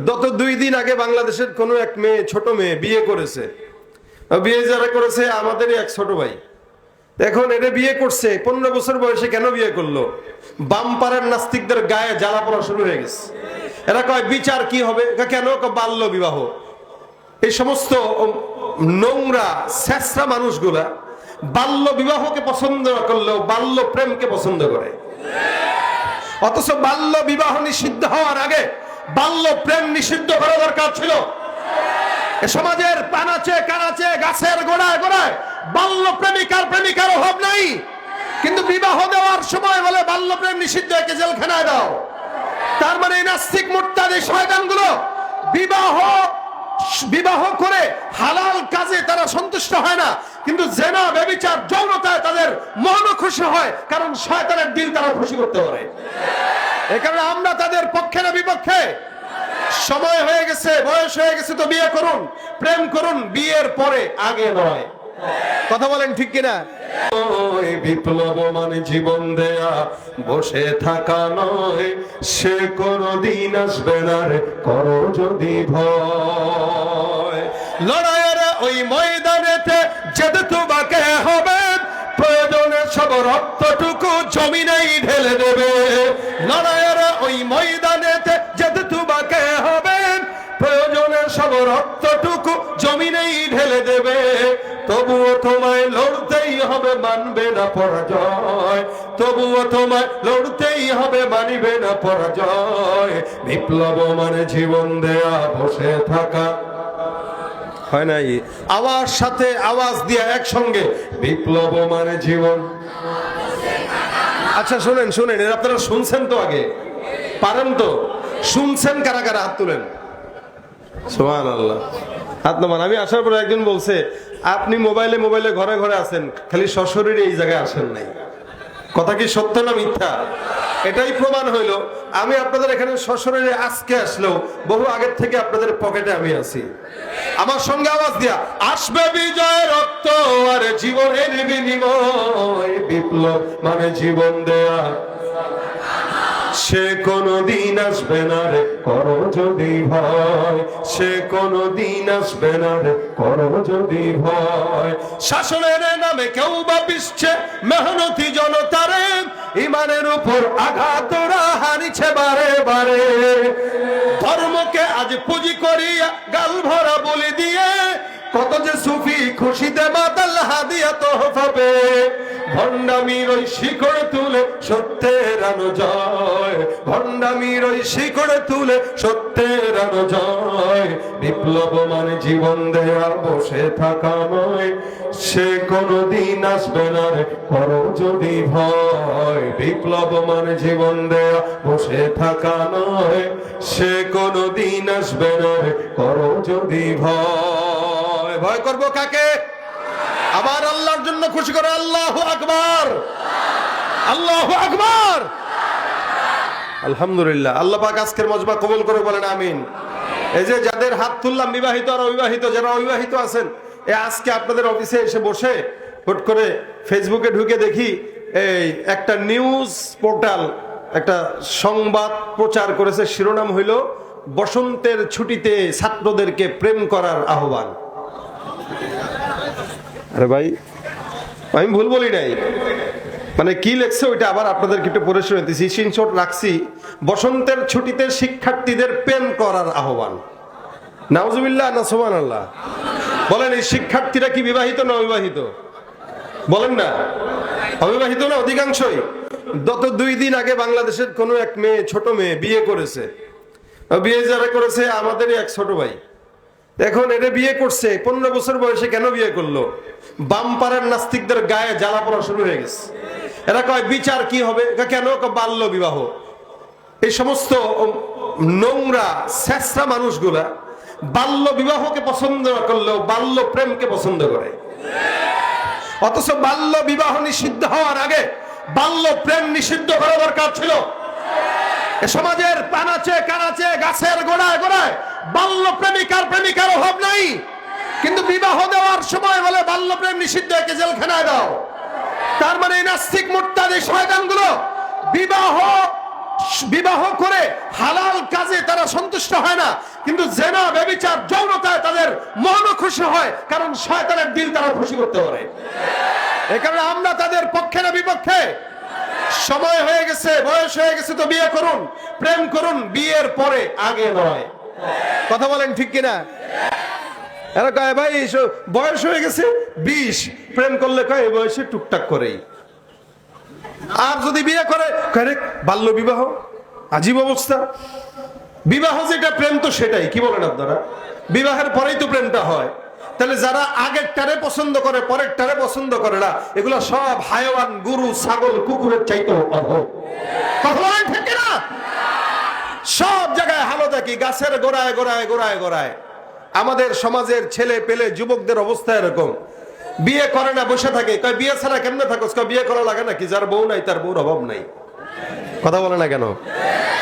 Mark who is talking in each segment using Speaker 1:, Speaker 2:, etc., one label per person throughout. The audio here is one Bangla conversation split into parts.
Speaker 1: গত 2 দিন আগে বাংলাদেশের কোনো এক মেয়ে, ছোট মেয়ে বিয়ে করেছে। বিয়ে যারা করেছে আমাদেরই এক ছোট ভাই। এখন এটা বিয়ে করছে 15 বছর বয়সে। কেন বিয়ে করলো? বামপাড়ার নাস্তিকদের গায়ে জ্বালা পড়া শুরু হয়ে গেছে। এরা কয় বিচার কি হবে? কেন? বাল্য বিবাহ। এই সমস্ত নোংরা ছেঁচড়া মানুষগুলা বাল্য বিবাহকে পছন্দ না করলেও বাল্য প্রেমকে পছন্দ করে। অথচ বাল্য বিবাহ নিষিদ্ধ হওয়ার আগে বাল্য প্রেম নিষিদ্ধ করা দরকার ছিল। সমাজের পানাচে কানাচে গাছের গোড়ায় গোড়ায় বাল্য প্রেমিকার অভাব নাই, কিন্তু বিবাহ দেওয়ার সময় বলে বাল্য প্রেম নিষিদ্ধ, একে জেলখানায় দাও। তার মানে এই নাস্তিক মুরতাদি শয়তানগুলো বিবাহ করে হালাল কাজে তারা সন্তুষ্ট হয় না, কিন্তু জেনা, ব্যভিচার, যৌনতায় তাদের মন খুশি হয়, কারণ শয়তানের দিল তারা খুশি করতে পারে। এই কারণে আমরা তাদের পক্ষে না বিপক্ষে? সময় হয়ে গেছে, বয়স হয়ে গেছে তো বিয়ে করুন, প্রেম করুন, বিয়ের পরে, আগে নয়। কথা বলেন ঠিক কিনা? বিপ্লব মানে জীবন দেয়া, বসে থাকা নয়, সে কোনদিন আসবে না রে, করো যদি ভয়। লড়াইয়ের ওই ময়দানেতে যেতে তোমাকে হবে, প্রয়োজনে সব রক্তটুকু জমিনেই ঢেলে দেবে। লড়াইয়ের ওই ময়দানেতে যেতে তোমাকে হবে, প্রয়োজনে সব রক্তটুকু জমিনেই ঢেলে দেবে। তবুও তোমায় লড়তেই হবে, মানবে না পরাজয়। তবুও তোমায় লড়তেই হবে, মানিবে না পরাজয়। বিপ্লব মানে জীবন দেয়া, বসে থাকা হয় নাই। আওয়াজ সাথে আওয়াজ দিয়া একসঙ্গে, বিপ্লব মানে জীবন। আচ্ছা শুনেন শুনেন, এর আপনারা শুনছেন তো? আগে পারেন তো? শুনছেন কারা কারা? হাত তুলেন। সুবহানাল্লাহ, হাত নামান। আমি আসার পরে একজন বলছে, আপনি মোবাইলে ঘরে ঘরে আছেন, খালি সশরীরে এই জায়গায় আসেন নাই। কথা কি সত্য না মিথ্যা? এটাই প্রমাণ হইল আমি আপনাদের এখানে সশরীরে আজকে আসলেও বহু আগের থেকে আপনাদের পকেটে আমি আছি। আমার সঙ্গে আওয়াজ দিয়া, আসবে বিজয় রক্ত আর জীবনের বিনিময়। বিপ্লব মানে জীবন দেয়া, সে কোনদিন আসবে না রে, করো যদি ভয়। সে কোনদিন আসবে না রে, করো যদি ভয়। শাসনের নামে কেউ বা পিছছে মেহনতি জনতারে, ইমানের উপর আঘাত ওরা হানিছে বারে বারে। ধর্মকে আজ পুঁজি করিয়া গাল ভরা বলি দিয়ে, কত যে সুফি খুশিতে মাতাল হাদিয়া তোহফাবে। ভণ্ডামির ওই শিকড় তুলে সত্যের আলো জয়। ভণ্ডামির ওই শিকড় তুলে সত্যের আলো জয়। বিপ্লব মানে জীবন দেয়া, বসে থাকা নয়, সে কোনদিন আসবে না রে, করো যদি ভয়। বিপ্লব মানে জীবন দেয়া, বসে থাকা নয়, সে কোনদিন আসবে না রে, করো যদি ভয়। ভয় করবো কাকে? আমার আল্লাহর জন্য খুশি করে আল্লাহু আকবার, আল্লাহু আকবার। আলহামদুলিল্লাহ। আল্লাহ পাক আজকের মজমা কবুল করে বলেন আমিন। এই যে যাদের হাত তুললাম, বিবাহিত আর অবিবাহিত, যারা অবিবাহিত আছেন, আজকে আপনাদের অফিসে এসে বসে হুট করে ফেসবুকে ঢুকে দেখি এই একটা নিউজ পোর্টাল একটা সংবাদ প্রচার করেছে, শিরোনাম হইল বসন্তের ছুটিতে ছাত্রদেরকে প্রেম করার আহ্বান। আরে ভাই, আমি ভুল বলি নাই, মানে কি লেখছে ওইটা আবার আপনাদেরকে একটু পড়ে শুনাইতেছি। স্ক্রিনশট রাখছি। বসন্তের ছুটিতে শিক্ষার্থীদের প্রেম করার আহ্বান। নাউজুবিল্লাহ না সুবহানাল্লাহ? বলেন, এই শিক্ষার্থীরা কি বিবাহিত না অবিবাহিত? বলেন না, অবিবাহিত না অধিকাংশই। গত 2 দিন আগে বাংলাদেশের কোনো এক মেয়ে, ছোট মেয়ে বিয়ে করেছে। বিয়ে যারা করেছে আমাদেরই এক ছোট ভাই। এখন এটা বিয়ে করছে 15 বছর বয়সে। কেন বিয়ে করলো? বামপাড়ার নাস্তিকদের গায়ে জ্বালা পড়া শুরু হয়ে গেছে। এরা কয় বিচার কি হবে? কেন? বাল্য বিবাহ। এই সমস্ত নোংরা ছেঁচড়া মানুষগুলা বাল্য বিবাহকে পছন্দ না করলেও বাল্য প্রেমকে পছন্দ করে। অথচ বাল্য বিবাহ নিষিদ্ধ হওয়ার আগে বাল্য প্রেম নিষিদ্ধ করা দরকার ছিল। সমাজের পানাচে কানাচে গাছের গোড়ায় গোড়ায় বাল্য প্রেমিকার অভাব নাই, কিন্তু বিবাহ দেওয়ার সময় বলে বাল্য প্রেম নিষিদ্ধ, একে জেলখানায় দাও। তার মানে এই নাস্তিক মুরতাদি শয়তানগুলো বিবাহ করে হালাল কাজে তারা সন্তুষ্ট হয় না, কিন্তু জেনা ব্যভিচার যৌনতায় তাদের মন খুশি হয়, কারণ শয়তানের দিল তারা খুশি করতে পারে। এই কারণে আমরা তাদের পক্ষে না বিপক্ষে? সময় হয়ে গেছে, বয়স হয়ে গেছে তো বিয়ে করুন, প্রেম করুন, বিয়ের পরে, আগে নয়। কথা বলেন ঠিক কিনা? এরা কয় ভাই বয়স হয়ে গেছে 20, প্রেম করলে কয় এই বয়সে টুকটাক করেই। আর যদি বিয়ে করে বাল্য বিবাহ, আজীব অবস্থা। বিবাহ যেটা প্রেম তো সেটাই, কি বলেন আপনারা? বিবাহের পরেই তো প্রেমটা হয়। তাহলে যারা আগের টারে পছন্দ করে পরের টারে পছন্দ করে না, এগুলো সব হায়াওয়ান, গরু, ছাগল, কুকুরের চাইতে অধম। কথা বলেন ঠিক কিনা? সব জায়গায় হালত একই, গাছের গোড়ায় গোড়ায় গোড়ায় গোড়ায়। আমাদের সমাজের ছেলে পেলে যুবকদের অবস্থা এরকম, বিয়ে করে না, বসে থাকে। কয় বিয়ে ছাড়া কেমনে থাকোস? কয় বিয়ে করা লাগে নাকি? যার বউ নাই তার বউর অভাব নাই। কথা বলে না কেন?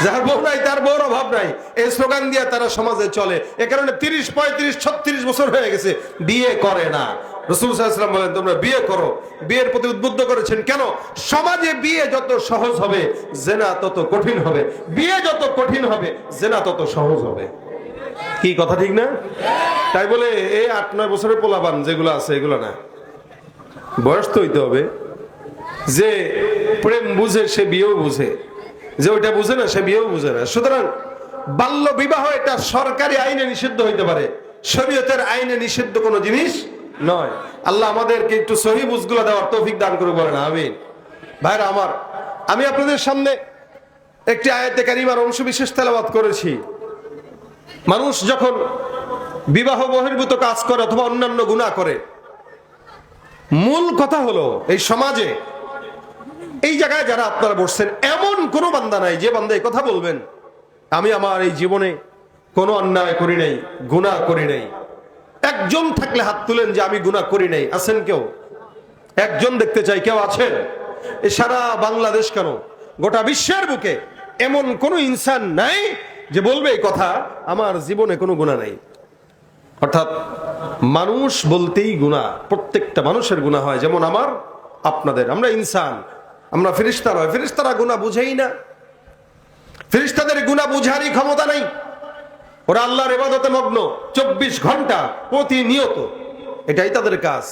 Speaker 1: যার বউ নাই তার বউর অভাব নাই, এই স্লোগান দিয়ে তারা সমাজে চলে। এ কারণে 30, 35, 36 বছর হয়ে গেছে, বিয়ে করে না। রাসূল সাল্লাল্লাহু আলাইহি ওয়াসাল্লাম বলেন তোমরা বিয়ে করো। বিয়ের প্রতি উদ্বুদ্ধ করেছেন কেন? সমাজে বিয়ে যত সহজ হবে, জেনা তত কঠিন হবে। বিয়ে যত কঠিন হবে, জেনা তত সহজ হবে। কি কথা ঠিক না? তাই বলে এই 8-9 বছরের পোলাপান যেগুলো আছে এগুলো না, বয়স তো হইতে হবে। যে প্রেম বুঝে সে বিয়েও বুঝে, যে ওইটা বুঝে না সে বিয়েও বুঝে না। সুতরাং বাল্য বিবাহ এটা সরকারি আইনে নিষিদ্ধ হইতে পারে, শরীয়তের আইনে নিষিদ্ধ কোনো জিনিস নয়। আল্লাহ আমাদেরকে একটু সহি বুঝগুলো দেওয়ার তৌফিক দান করে, বলেন আমিন। ভাইরা আমার, আমি আপনাদের সামনে একটি আয়াতে কারিমার অংশ বিশেষ তেলাওয়াত করেছি। মানুষ যখন বিবাহ বহির্ভূত কাজ করে অথবা অন্যান্য গুনাহ করে, মূল কথা হলো এই সমাজে এই জায়গায় যারা আপনারা বসছেন, এমন কোনো বান্দা নাই যে বান্দা এই কথা বলবেন আমি আমার এই জীবনে কোনো অন্যায় করি নাই, গুনাহ করি নাই। একজন থাকলে হাত তুলেন যে আমি গুনাহ করি নাই। আছেন কেউ? একজন দেখতে চাই, কেউ আছেন? এ সারা বাংলাদেশ কেন গোটা বিশ্বের বুকে এমন কোন ইনসান নাই যে বলবে এই কথা আমার জীবনে কোনো গুনাহ নাই। অর্থাৎ মানুষ বলতেই গুনাহ, প্রত্যেকটা মানুষের গুনাহ হয়। যেমন আমার আপনাদের, আমরা ইনসান, আমরা ফেরেশতা নয়। ফেরেশতারা গুনাহ বুঝেই না, ফেরেশতাদের গুনাহ বুঝারই ক্ষমতা নাই। ওরা আল্লাহর ইবাদতে মগ্ন 24 ঘন্টা প্রতিনিয়ত, এটাই তাদের কাজ।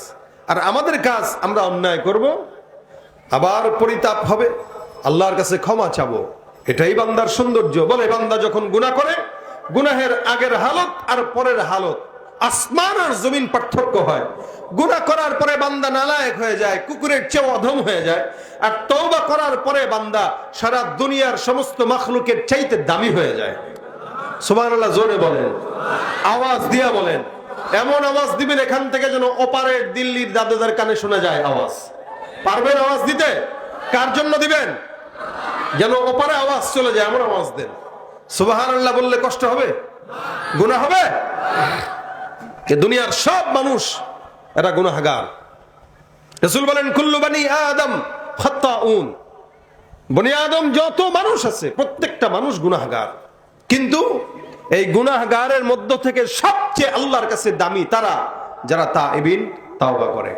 Speaker 1: আর আমাদের কাজ, আমরা অন্যায় করব, আবার পরিতাপ হবে, আল্লাহর কাছে ক্ষমা চাবো। এটাই বান্দার সৌন্দর্য। বলে বান্দা যখন গুনাহ করে, গুনাহের আগের হালত আর পরের হালত আসমান আর জমিন পার্থক্য হয়। গুনাহ করার পরে বান্দা নালায়েক হয়ে যায়, কুকুরের চেয়ে অধম হয়ে যায়। আর তওবা করার পরে বান্দা সারা দুনিয়ার সমস্ত মাখলুকের চাইতে দামি হয়ে যায়। সুবহানাল্লাহ, জোরে বলেন, আওয়াজ দিয়া বলেন। এমন আওয়াজ দিবেন এখান থেকে যেন ওপারের দিল্লির দাদাদের কানে শোনা যায় আওয়াজ। পারবেন আওয়াজ দিতে? কার জন্য দিবেন? যেন ওপারে আওয়াজ চলে যায়, এমন আওয়াজ দেন। সুবহানাল্লাহ বললে কষ্ট হবে? গুনাহ হবে? দুনিয়ার সব মানুষ এরা গুনাহগার। রাসূল বলেন কুল্লু বানি আদম খাত্তাউন। বনি আদম যত মানুষ আছে প্রত্যেকটা মানুষ গুনাহগার, কিন্তু এই গুনাহগারের মধ্য থেকে সবচেয়ে আল্লাহর কাছে দামি তারা যারা তাইবিন, তাওবা করে।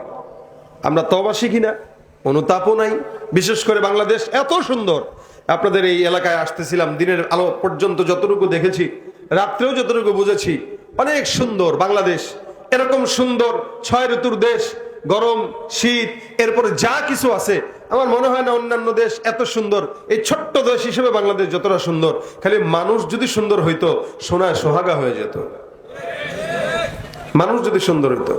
Speaker 1: আমরা তওবা শিখি না, অনুতাপও নাই। বিশেষ করে বাংলাদেশ এত সুন্দর। আপনাদের এই এলাকায় আসতেছিলাম, দিনের আলো পর্যন্ত যতটুকু দেখেছি, রাত্রেও যতটুকু বুঝেছি, অনেক সুন্দর বাংলাদেশ। এরকম সুন্দর 6 ঋতুর দেশ, গরম শীত, এরপরে যা কিছু আছে, আমার মনে হয় না অন্যান্য দেশ এত সুন্দর। এই ছোট্ট দেশ হিসেবে বাংলাদেশ যতটা সুন্দর, খালি মানুষ যদি সুন্দর হইতো সোনায় সোহাগা হয়ে যেত। মানুষ যদি সুন্দর হইতো।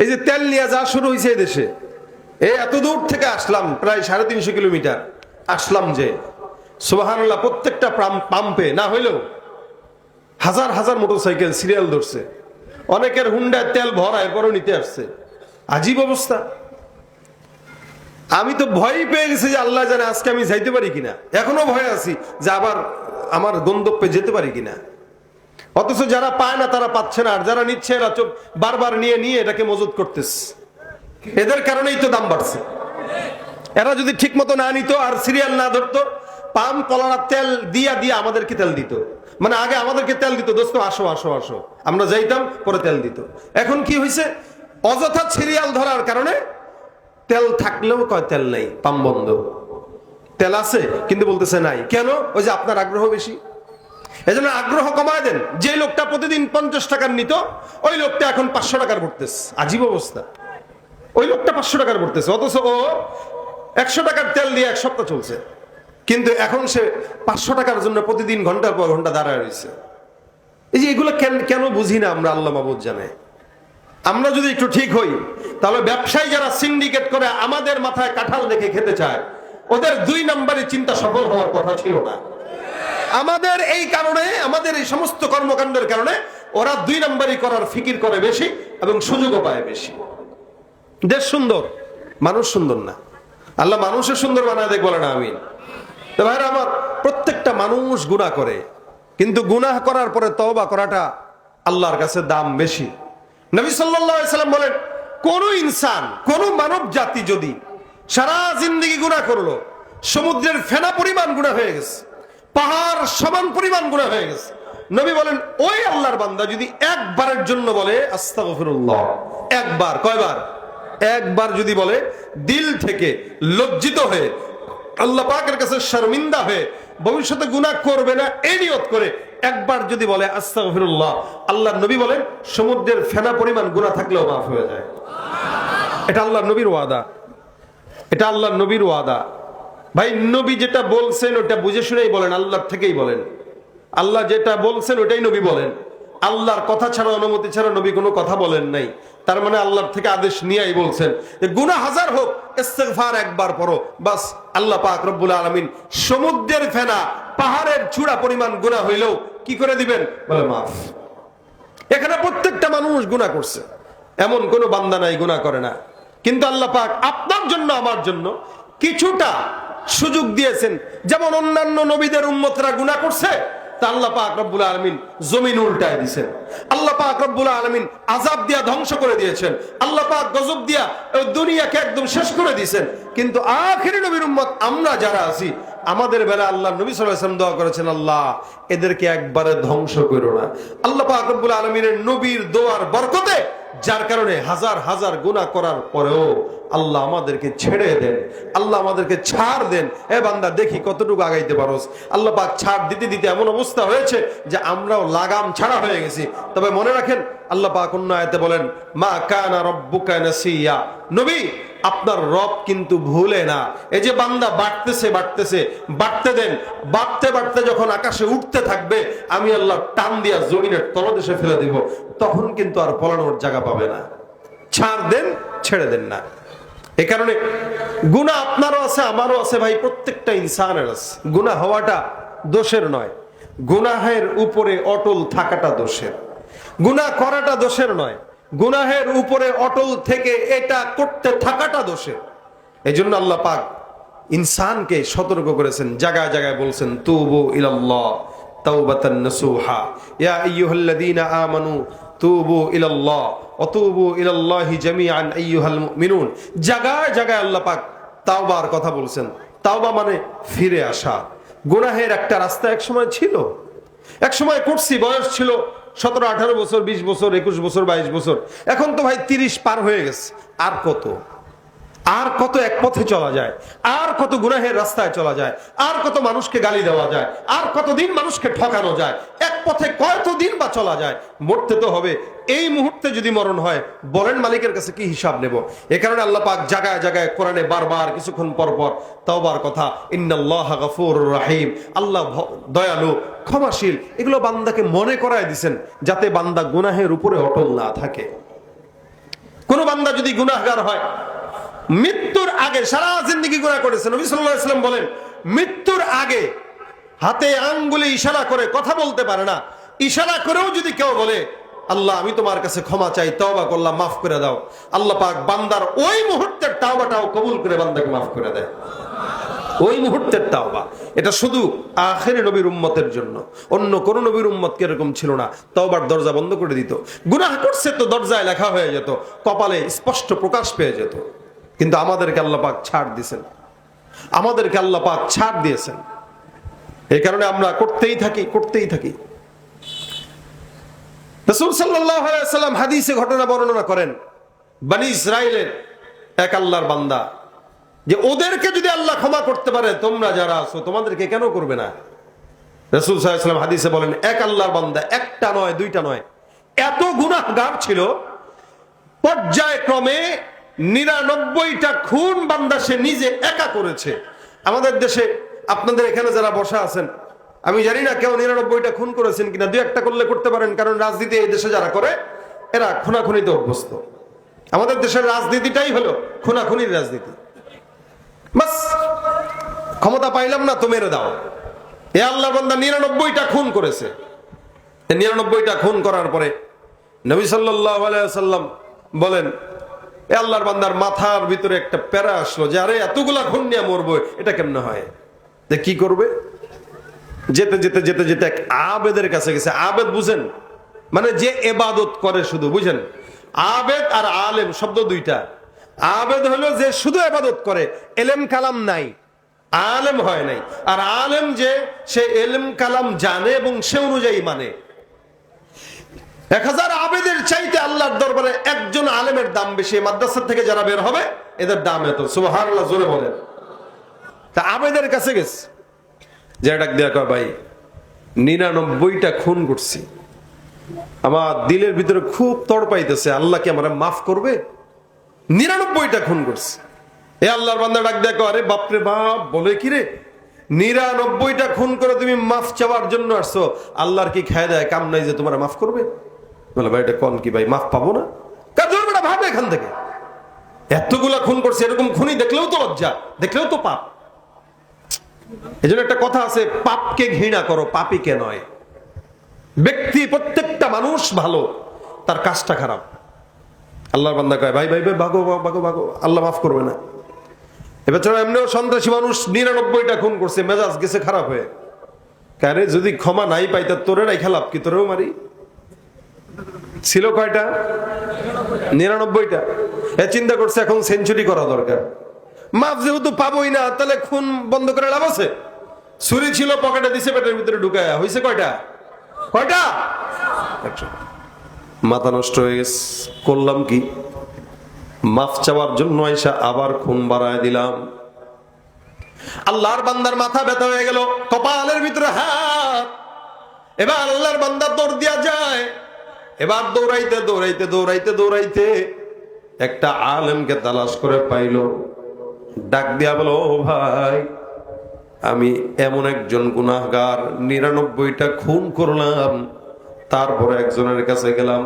Speaker 1: এই যে তেল নিয়ে যা শুরু হয়েছে এই দেশে, এই এত দূর থেকে আসলাম, প্রায় 350 কিলোমিটার আসলাম, যে সুবহানাল্লাহ প্রত্যেকটা পাম্পে না হইলেও হাজার হাজার মোটরসাইকেল সিরিয়াল ধরছে। অনেকের হুন্ডায় তেল ভরায় পরে নিতে আসছে। আজীব অবস্থা। আমি তো ভয় পেয়ে গেছি যে আল্লাহ জানে আজকে আমি যাইতে পারি কিনা। এখনো ভয় আছি যে আবার আমার গন্তব্যে যেতে পারি কিনা। অথচ যারা পায় না তারা পাচ্ছে না, আর যারা নিচ্ছে এরা বারবার নিয়ে নিয়ে এটাকে মজুত করতেছে। এদের কারণেই তো দাম বাড়ছে। এরা যদি ঠিক মতো না নিত আর সিরিয়াল না ধরতো, পাম্প কলার তেল দিয়া দিয়া আমাদেরকে তেল দিত। মানে আগে আমাদেরকে তেল দিত, দোস্ত আসো আসো আসো, আমরা যাইতাম, পরে তেল দিত। এখন কি হয়েছে, অযথা সিরিয়াল ধরার কারণে তেল থাকলেও কয় তেল নেই, পাম্প বন্ধ। তেল আছে, কিন্তু বলতেছে নাই। কেন? ওই যে আপনার আগ্রহ বেশি, এজন্য আগ্রহ কমায় দেন। যে লোকটা প্রতিদিন 50 টাকার নিত, ওই লোকটা এখন 500 টাকার পড়তেছে। আজীব অবস্থা। ওই লোকটা 500 টাকার পড়তেছে, অথচ ও 100 টাকার তেল দিয়ে 1 সপ্তাহ চলছে। কিন্তু এখন সে 500 টাকার জন্য প্রতিদিন ঘন্টার পর ঘন্টা দাঁড়ায় রয়েছে। এই যে এগুলো কেন বুঝি না আমরা, আল্লাহ মাবুদ জানে। আমরা যদি একটু ঠিক হই, তাহলে ব্যবসায়ী যারা সিন্ডিকেট করে আমাদের মাথায় কাঁঠাল দেখে খেতে চায়, ওদের 2 নম্বরে চিন্তা সফল হওয়ার কথা ছিল না। আমাদের এই কারণে, আমাদের এই সমস্ত কর্মকাণ্ডের কারণে ওরা 2 নম্বরই করার ফিকির করে বেশি এবং সুযোগও পায় বেশি। দেশ সুন্দর, মানুষ সুন্দর না। আল্লাহ মানুষের সুন্দর বানায় দেখ, বলে না আমিন। তো ভাইরা আমার, প্রত্যেকটা মানুষ গুনাহ করে, কিন্তু গুনাহ করার পরে তওবা করাটা আল্লাহর কাছে দাম বেশি। নবী সাল্লাল্লাহু আলাইহি সাল্লাম বলেন, কোন ইনসান, কোন মানব জাতি যদি সারা জিন্দেগি গুনাহ করলো, সমুদ্রের ফেনা পরিমাণ গুনাহ হয়ে গেছে, পাহাড় সমান পরিমাণ গুনাহ হয়ে গেছে, নবী বলেন ওই আল্লাহর বান্দা যদি একবারের জন্য বলে আস্তাগফিরুল্লাহ, একবার, কয়বার? একবার যদি বলে, দিল থেকে লজ্জিত হয়ে, আল্লাহ পাকের কাছে শর্মিন্দা হয়ে, ভবিষ্যতে গুনাহ করবে না এই নিয়ত করে একবার যদি বলে আস্তাগফিরুল্লাহ, আল্লাহর নবী বলেন সমুদ্রের ফেনা পরিমাণ গুনাহ থাকলেও মাফ হয়ে যায়। এটা আল্লাহর নবীর ওয়াদা, এটা আল্লাহর নবীর ওয়াদা। ভাই, নবী যেটা বলছেন ওটা বুঝে শুনেই বলেন, আল্লাহর থেকেই বলেন। আল্লাহ যেটা বলছেন ওটাই নবী বলেন। আল্লাহর কথা ছাড়া, অনুমতি ছাড়া নবী কোনো কথা বলেন নাই। তার মানে আল্লাহর থেকে আদেশ নিয়েই বলছেন যে গুনাহ হাজার হোক, ইস্তিগফার একবার পড়ো, বাস আল্লাহ পাক রব্বুল আলামিন সমুদ্রের ফেনা, পাহাড়ের চূড়া পরিমাণ গুনাহ হইলেও কি করে দিবেন? বলে মাফ। এখানে প্রত্যেকটা মানুষ গুনাহ করছে, এমন কোনো বান্দা নাই গুনাহ করে না। কিন্তু আল্লাহ পাক আপনার জন্য, আমার জন্য কিছুটা সুযোগ দিয়েছেন। যেমন অন্যান্য নবীদের উম্মতরা গুনাহ করছে, তা আল্লাহ পাক রব্বুল আলামিন জমিন উল্টায় দিয়েছেন। আল্লাহ পাক রব্বুল আলামিন আযাব দিয়া ধ্বংস করে দিয়েছেন। আল্লাহ পাক গজব দিয়া দুনিয়াকে একদম শেষ করে দিয়েছেন। কিন্তু আখিরি নবীর উম্মত আমরা যারা আছি, আমাদের বেলা আল্লাহ নবী সাল্লাল্লাহু আলাইহি ওয়াসাল্লাম দোয়া করেছেন, আল্লাহ এদেরকে একবারে ধ্বংস করো না। আল্লাহ পাক রব্বুল আলামিনের নবীর দোয়ার বরকতে, যার কারণে হাজার হাজার গুনাহ করার পরেও আল্লাহ আমাদেরকে ছেড়ে দেন, আল্লাহ আমাদেরকে ছাড় দেন। এ বান্দা দেখি কতটুকু আগাইতে পারোস। আল্লাহ পাক ছাড় দিতে দিতে এমন অবস্থা হয়েছে যে আমরাও লাগাম ছাড়া হয়ে গেছি। তবে মনে রাখেন, আল্লাহ পাক অন্য আয়াতে বলেন, মা কানা রাব্বুকা নাসিয়া, নবী আপনার রব কিন্তু ভুলে না। এই যে বান্দা বাড়তেছে বাড়তেছে, বাড়তে দেন। বাড়তে বাড়তে যখন আকাশে উঠতে থাকবে, আমি আল্লাহ টান দিয়া জমিনের তলদেশে ফেলে দিব, তখন কিন্তু আর পলানোর জায়গা পাবে না। ছাড় দেন, ছেড়ে দেন না। এই কারণে গুনাহ আপনারও আছে, আমারও আছে ভাই, প্রত্যেকটা ইনসানের আছে। গুনাহ হওয়াটা দোষের নয়, গুনাহের উপরে অটল থাকাটা দোষের। গুনাহ করাটা দোষের নয়, গুনাহের উপরে অটল থেকে এটা করতে থাকাটা দোষের। এই জন্য আল্লাহ পাক ইনসানকে সতর্ক করেছেন, জায়গায় জায়গায় বলছেন, তুবু ইলাল্লাহ তাওবাতান নাসুহা, ইয়া আইয়ুহাল্লাযীনা আমানু তুবু ইলাল্লাহ ওয়া তুবু ইলাল্লাহি জামিআন আইয়ুহাল মুমিনুন। জায়গায় জায়গায় আল্লাহ পাক তাওবার কথা বলছেন। তাওবা মানে ফিরে আসা। গুনাহের একটা রাস্তা এক সময় ছিল, এক সময় করছি, বয়স ছিল 17, 18 বছর, 20 বছর, 21 বছর, 22 বছর। এখন তো ভাই 30 পার হয়ে গেছে। আর কত, আর কত এক পথে চলা যায়, আর কত গুনাহের রাস্তায় চলা যায়, আর কত মানুষকে গালি দেওয়া যায়, আর কতদিন মানুষকে ঠকানো যায়, এক পথে কতদিন বা চলা যায়। মরতে তো হবে। এই মুহূর্তে যদি মরণ হয়, বলেন মালিকের কাছে কি হিসাব নেব? এ কারণে আল্লাহ পাক জায়গায় জায়গায় কোরআনে বারবার কিছুক্ষণ পর পর তাওবার কথা, ইন্নাল্লাহা গফুরুর রাহিম, আল্লাহ দয়ালু, ক্ষমাশীল, এগুলো বান্দাকে মনে করায় দিবেন, যাতে বান্দা গুনাহের উপরে অটল না থাকে। কোন বান্দা যদি গুনাহগার হয়, মৃত্যুর আগে সারা জিন্দেগি গুনাহ করেছে, নবী সাল্লাল্লাহু আলাইহি ওয়াসাল্লাম বলেন মৃত্যুর আগে হাতে আঙ্গুলে ইশারা করে, কথা বলতে পারে না, ইশারা করেও যদি কেউ বলে, আল্লাহ আমি তোমার কাছে ক্ষমা চাই, তওবা করলাম, মাফ করে দাও, আল্লাহ পাক বান্দার ওই মুহূর্তের তওবাটাও কবুল করে বান্দাকে মাফ করে দেয়। ওই মুহূর্তের তাওবা। এটা শুধু আখিরি নবীর উম্মতের জন্য, অন্য কোন নবীর উম্মতকে এরকম ছিল না। তওবার দরজা বন্ধ করে দিত। গুনাহ করছে তো দরজায় লেখা হয়ে যেত, কপালে স্পষ্ট প্রকাশ পেয়ে যেত। কিন্তু আমাদেরকে আল্লাহ পাক ছাড় দিয়েছেন, আমাদেরকে আল্লাহ পাক ছাড় দিয়েছেন। এই কারণে আমরা করতেই থাকি, করতেই থাকি। রাসূল সাল্লাল্লাহু আলাইহি ওয়াসাল্লাম হাদিসে ঘটনা বর্ণনা করেন, বনি ইসরাইলের এক আল্লাহর বান্দা যে ওদেরকে যদি আল্লাহ ক্ষমা করতে পারে, তোমরা যারা আছো তোমাদেরকে কেন করবে না? রাসূল সাল্লাল্লাহু আলাইহি ওয়াসাল্লাম হাদিসে বলেন, এক আল্লাহর বান্দা, একটা নয় দুইটা নয়, এত গুনাহগার ছিল, পর্যায়ক্রমে 99টা খুন বান্দা সে নিজে একা করেছে। আমাদের দেশে আপনাদের এখানে যারা বসা আছেন, আমি জানি না কেউ 99টা খুন করেছেন কিনা, দুই একটা করলে করতে পারেন, কারণ রাজনীতি এই দেশে যারা করে এরা খুনাখুনিতে অভ্যস্ত। আমাদের দেশের রাজনীতিটাই হলো খুনাখুনির রাজনীতি। বাস, ক্ষমতা পাইলাম না তো মেরে দাও। এ আল্লাহর বান্দা 99টা খুন করেছে। 99টা খুন করার পরে নবী সাল্লাল্লাহু আলাইহি ওয়াসাল্লাম বলেন, এ আল্লাহর বান্দার মাথার ভিতরে একটা প্যারা আসলো যে আরে এতগুলা খুন নিয়ে মরবো, এটা কেমনে হয়? যে কি করবে? যেতে যেতে যেতে যেতে এক আবেদের কাছে গেছে। আবেদ বুঝেন, মানে যে ইবাদত করে শুধু, বুঝেন? আবেদ আর আলেম শব্দ দুইটা। আবেদ হলো যে শুধু ইবাদত করে, এলেম কালাম নাই, আলেম হয় নাই। আর আলেম যে সে এলেম কালাম জানে এবং সে অনুযায়ী মানে। 1000 আবেদের চাইতে আল্লাহর দরবারে একজন আলেমের দাম বেশি। মাদ্রাসা থেকে যারা বের হবে এদের দাম এত। সুবহানাল্লাহ, জোরে বলেন। তা আবেদের কাছে গেছে, যে ডাক দেয়া কয়, ভাই 99টা খুন করছি, আমার দিলের ভিতরে খুব তড়পাইতেছে, আল্লাহ কি আমার মাফ করবে? 99টা খুন করছি। এ আল্লাহর বান্দা ডাক দেয়া কয়, আরে বাপরে বাপ, বলে কি রে, 99টা খুন করে তুমি মাফ চাওয়ার জন্য আসছো, আল্লাহর কি খায় দেয় কাম নাই যে তোমার মাফ করবে? বলে, ভাই এটা কোন কি ভাই, মাফ পাবো না? কাজটা ভাবে এখান থেকে, এতগুলা খুন করছে, এরকম খুনি দেখলেও তো লজ্জা, দেখলেও তো পাপ। এজন্য একটা কথা আছে, পাপকে ঘৃণা করো, পাপীকে নয়। ব্যক্তি, প্রত্যেকটা মানুষ ভালো, তার কাজটা খারাপ। আল্লাহর বান্দা কয়, ভাই ভাই ভাই ভাগো ভাগো ভাগো, আল্লাহ মাফ করবে না। এবার এমনিও সন্ত্রাসী মানুষ 99টা খুন করছে, মেজাজ গেছে খারাপ হয়ে। কারে যদি ক্ষমা নাই পাই, তা তোরে নাই খেলাপ কি, তোরেও মারি। ছিল কয়টা? 99টা। এ চিন্তা করছে এখন সেঞ্চুরি করা দরকার। মাফ যেহেতু পাবোই না, তাহলে খুন বন্ধ করে লাভ আছে? ছুরি ছিল পকেটে, দিছে পেটের ভিতরে ঢুকায়া, হয়েছে কয়টা? কয়টা? মাথা নষ্ট হয়ে গেছে। করলাম কি? মাফ চাওয়ার জন্য আইসা আবার খুন বাড়ায় দিলাম। আল্লাহর বান্দার মাথা ব্যথা হয়ে গেল, কপালের ভিতরে হাত। এবার আল্লাহর বান্দা দৌড় দিয়া যায়। এবার দৌড়াইতে দৌড়াইতে দৌড়াইতে দৌড়াইতে একটা আলেমকে তালাশ করে পাইল। ডাক দিয়া বলো, ও ভাই, আমি এমন একজন গুনাহগার, 99টা খুন করলাম, তারপরে একজনের কাছে গেলাম,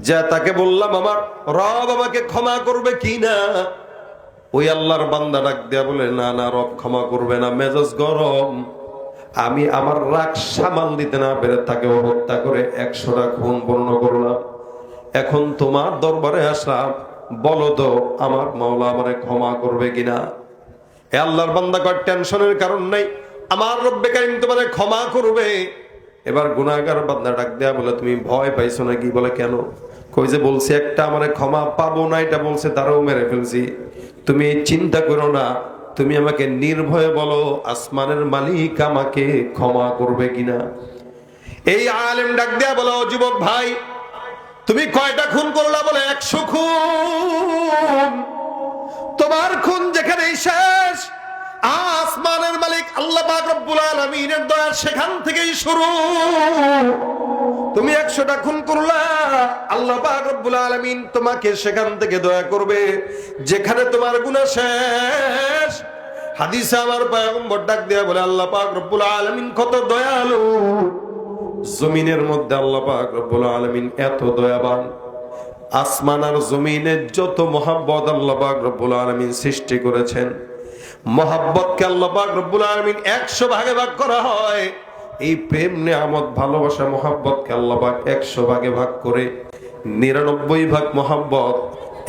Speaker 1: যা তাকে বললাম আমার রব আমাকে ক্ষমা করবে কি না। ওই আল্লাহর বান্দা ডাক দিয়া বলে, না না, রব ক্ষমা করবে না, মেজাজ গরম, আমি আমার রাগ সামাল দিতে না পেরে তাকে হত্যা করে 100টা খুন পূর্ণ করলাম। এখন তোমার দরবারে আসলাম, বলো তো আমার মাওলা আমারে ক্ষমা করবে কিনা। এ আল্লাহর বান্দা কয়, টেনশনের কারণ নাই, আমার রব্বে কারীম তোমারে ক্ষমা করবে। এবার গুনাহগার বান্দা ডাক দেয়া বলে, তুমি ভয় পাইছো নাকি? বলে, কেন? কই যে বলছি একটা আমারে ক্ষমা পাবো না, এটা বলছে তারাও মেরে ফেলছি। তুমি চিন্তা করো না, তুমি আমাকে নির্ভয়ে বলো আসমানের মালিক আমাকে ক্ষমা করবে কিনা। এই আলেম ডাক দেয়া বলো, যুবক ভাই, তুমি কয়টা খুন করলা? বলে, 100 খুন। তোমার খুন যেখানেই শেষ, আসমানের মালিক আল্লাহ পাক রব্বুল আলামিনের দয়া সেখান থেকেই শুরু। তুমি 100টা খুন করলা, আল্লাহ পাক রব্বুল আলামিন তোমাকে সেখান থেকে দয়া করবে যেখানে তোমার গুনাহ শেষ। হাদিসে আমার পয়গম্বর ডাক দেয়া বলে, আল্লাহ পাক রব্বুল আলামিন কত দয়ালু। জমিনের মধ্যে আল্লাহ পাক রব্বুল আলামিন এত দয়াবান, আসমান আর জমিনে যত মহাব্বত আল্লাহ পাক রব্বুল আলামিন সৃষ্টি করেছেন, মহাব্বতকে আল্লাহ পাক রব্বুল আলামিন 100 ভাগে ভাগ করা হয়। এই প্রেম নিয়ামত ভালোবাসা মহাব্বতকে আল্লাহ পাক 100 ভাগে ভাগ করে 99 ভাগ মহাব্বত,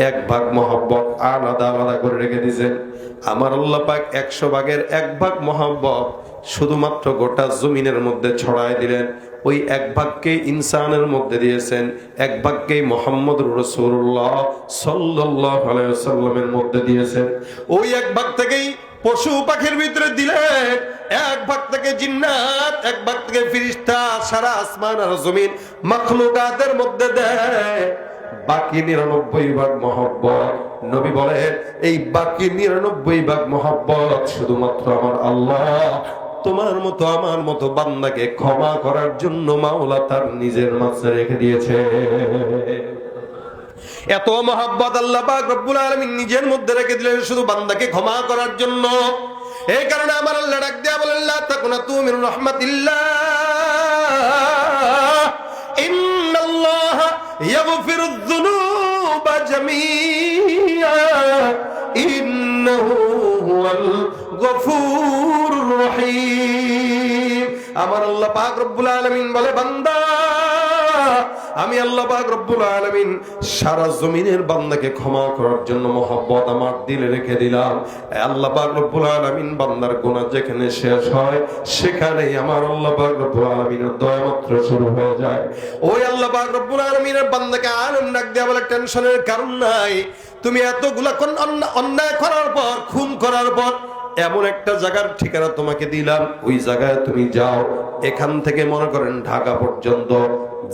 Speaker 1: 1 ভাগ মহাব্বত আলাদা আলাদা করে রেখে দিয়েছেন। আমার আল্লাহ পাক 100 ভাগের 1 ভাগ মহাব্বত শুধুমাত্র গোটা জমিনের মধ্যে ছড়ায় দিলেন। ওই 1 ভাগকে ইনসানের মধ্যে দিয়েছেন, 1 ভাগকে মুহাম্মদুর রাসূলুল্লাহ সাল্লাল্লাহু আলাইহি ওয়াসাল্লামের মধ্যে দিয়েছেন। ওই 1 ভাগ থেকেই পশু পাখির ভিতরে দিলেন, 1 ভাগ থেকে জিন্নাত, 1 ভাগ থেকে ফেরেশতা, সারা আসমান আর জমিন মাখলুকাতের মধ্যে দেয়। বাকি 99 ভাগ মহব্বত নবী বলে এই বাকি 99 ভাগ মহব্বত শুধুমাত্র আমার আল্লাহ তোমার মতো আমার মতো বান্দাকে ক্ষমা করার জন্য মাওলা তার নিজের মাঝে রেখে দিয়েছে। এত মহব্বত আল্লাহ পাক রব্বুল আলামিন নিজের মধ্যে রেখে দিলেন শুধু বান্দাকে ক্ষমা করার জন্য। এই কারণে আমার আল্লাহ ডাক দেয়া বলেন লা তাকুনাতু মিন রাহমাতিল্লাহ ইন্নাল্লাহা ইয়াগফিরুয যুনুবা জামিআ ইন্নাহু হুয়াল গফুরুর রহিম। আমার আল্লাহ পাক রব্বুল আলামিন বলে বান্দা আমি আল্লাহ পাক রব্বুল আলামিন সারা জমিনের বান্দাকে ক্ষমা করার জন্য মহব্বত আমার দিলে রেখে দিলাম। আল্লাহ পাক রব্বুল আলামিন বান্দার গুনাহ যেখানে শেষ হয় সেখানেই আমার আল্লাহ পাক রব্বুল আলামিনের দয়া মাত্র শুরু হয়ে যায়। ওই আল্লাহ পাক রব্বুল আলামিনের বান্দাকে আলম ডাক দেয়া বলে টেনশনের কারণ নাই। তুমি এতগুলা অন্যায় করার পর খুন করার পর এমন একটা জায়গার ঠিকানা তোমাকে দিলাম, ওই জায়গায় তুমি যাও। এখান থেকে মনে করেন ঢাকা পর্যন্ত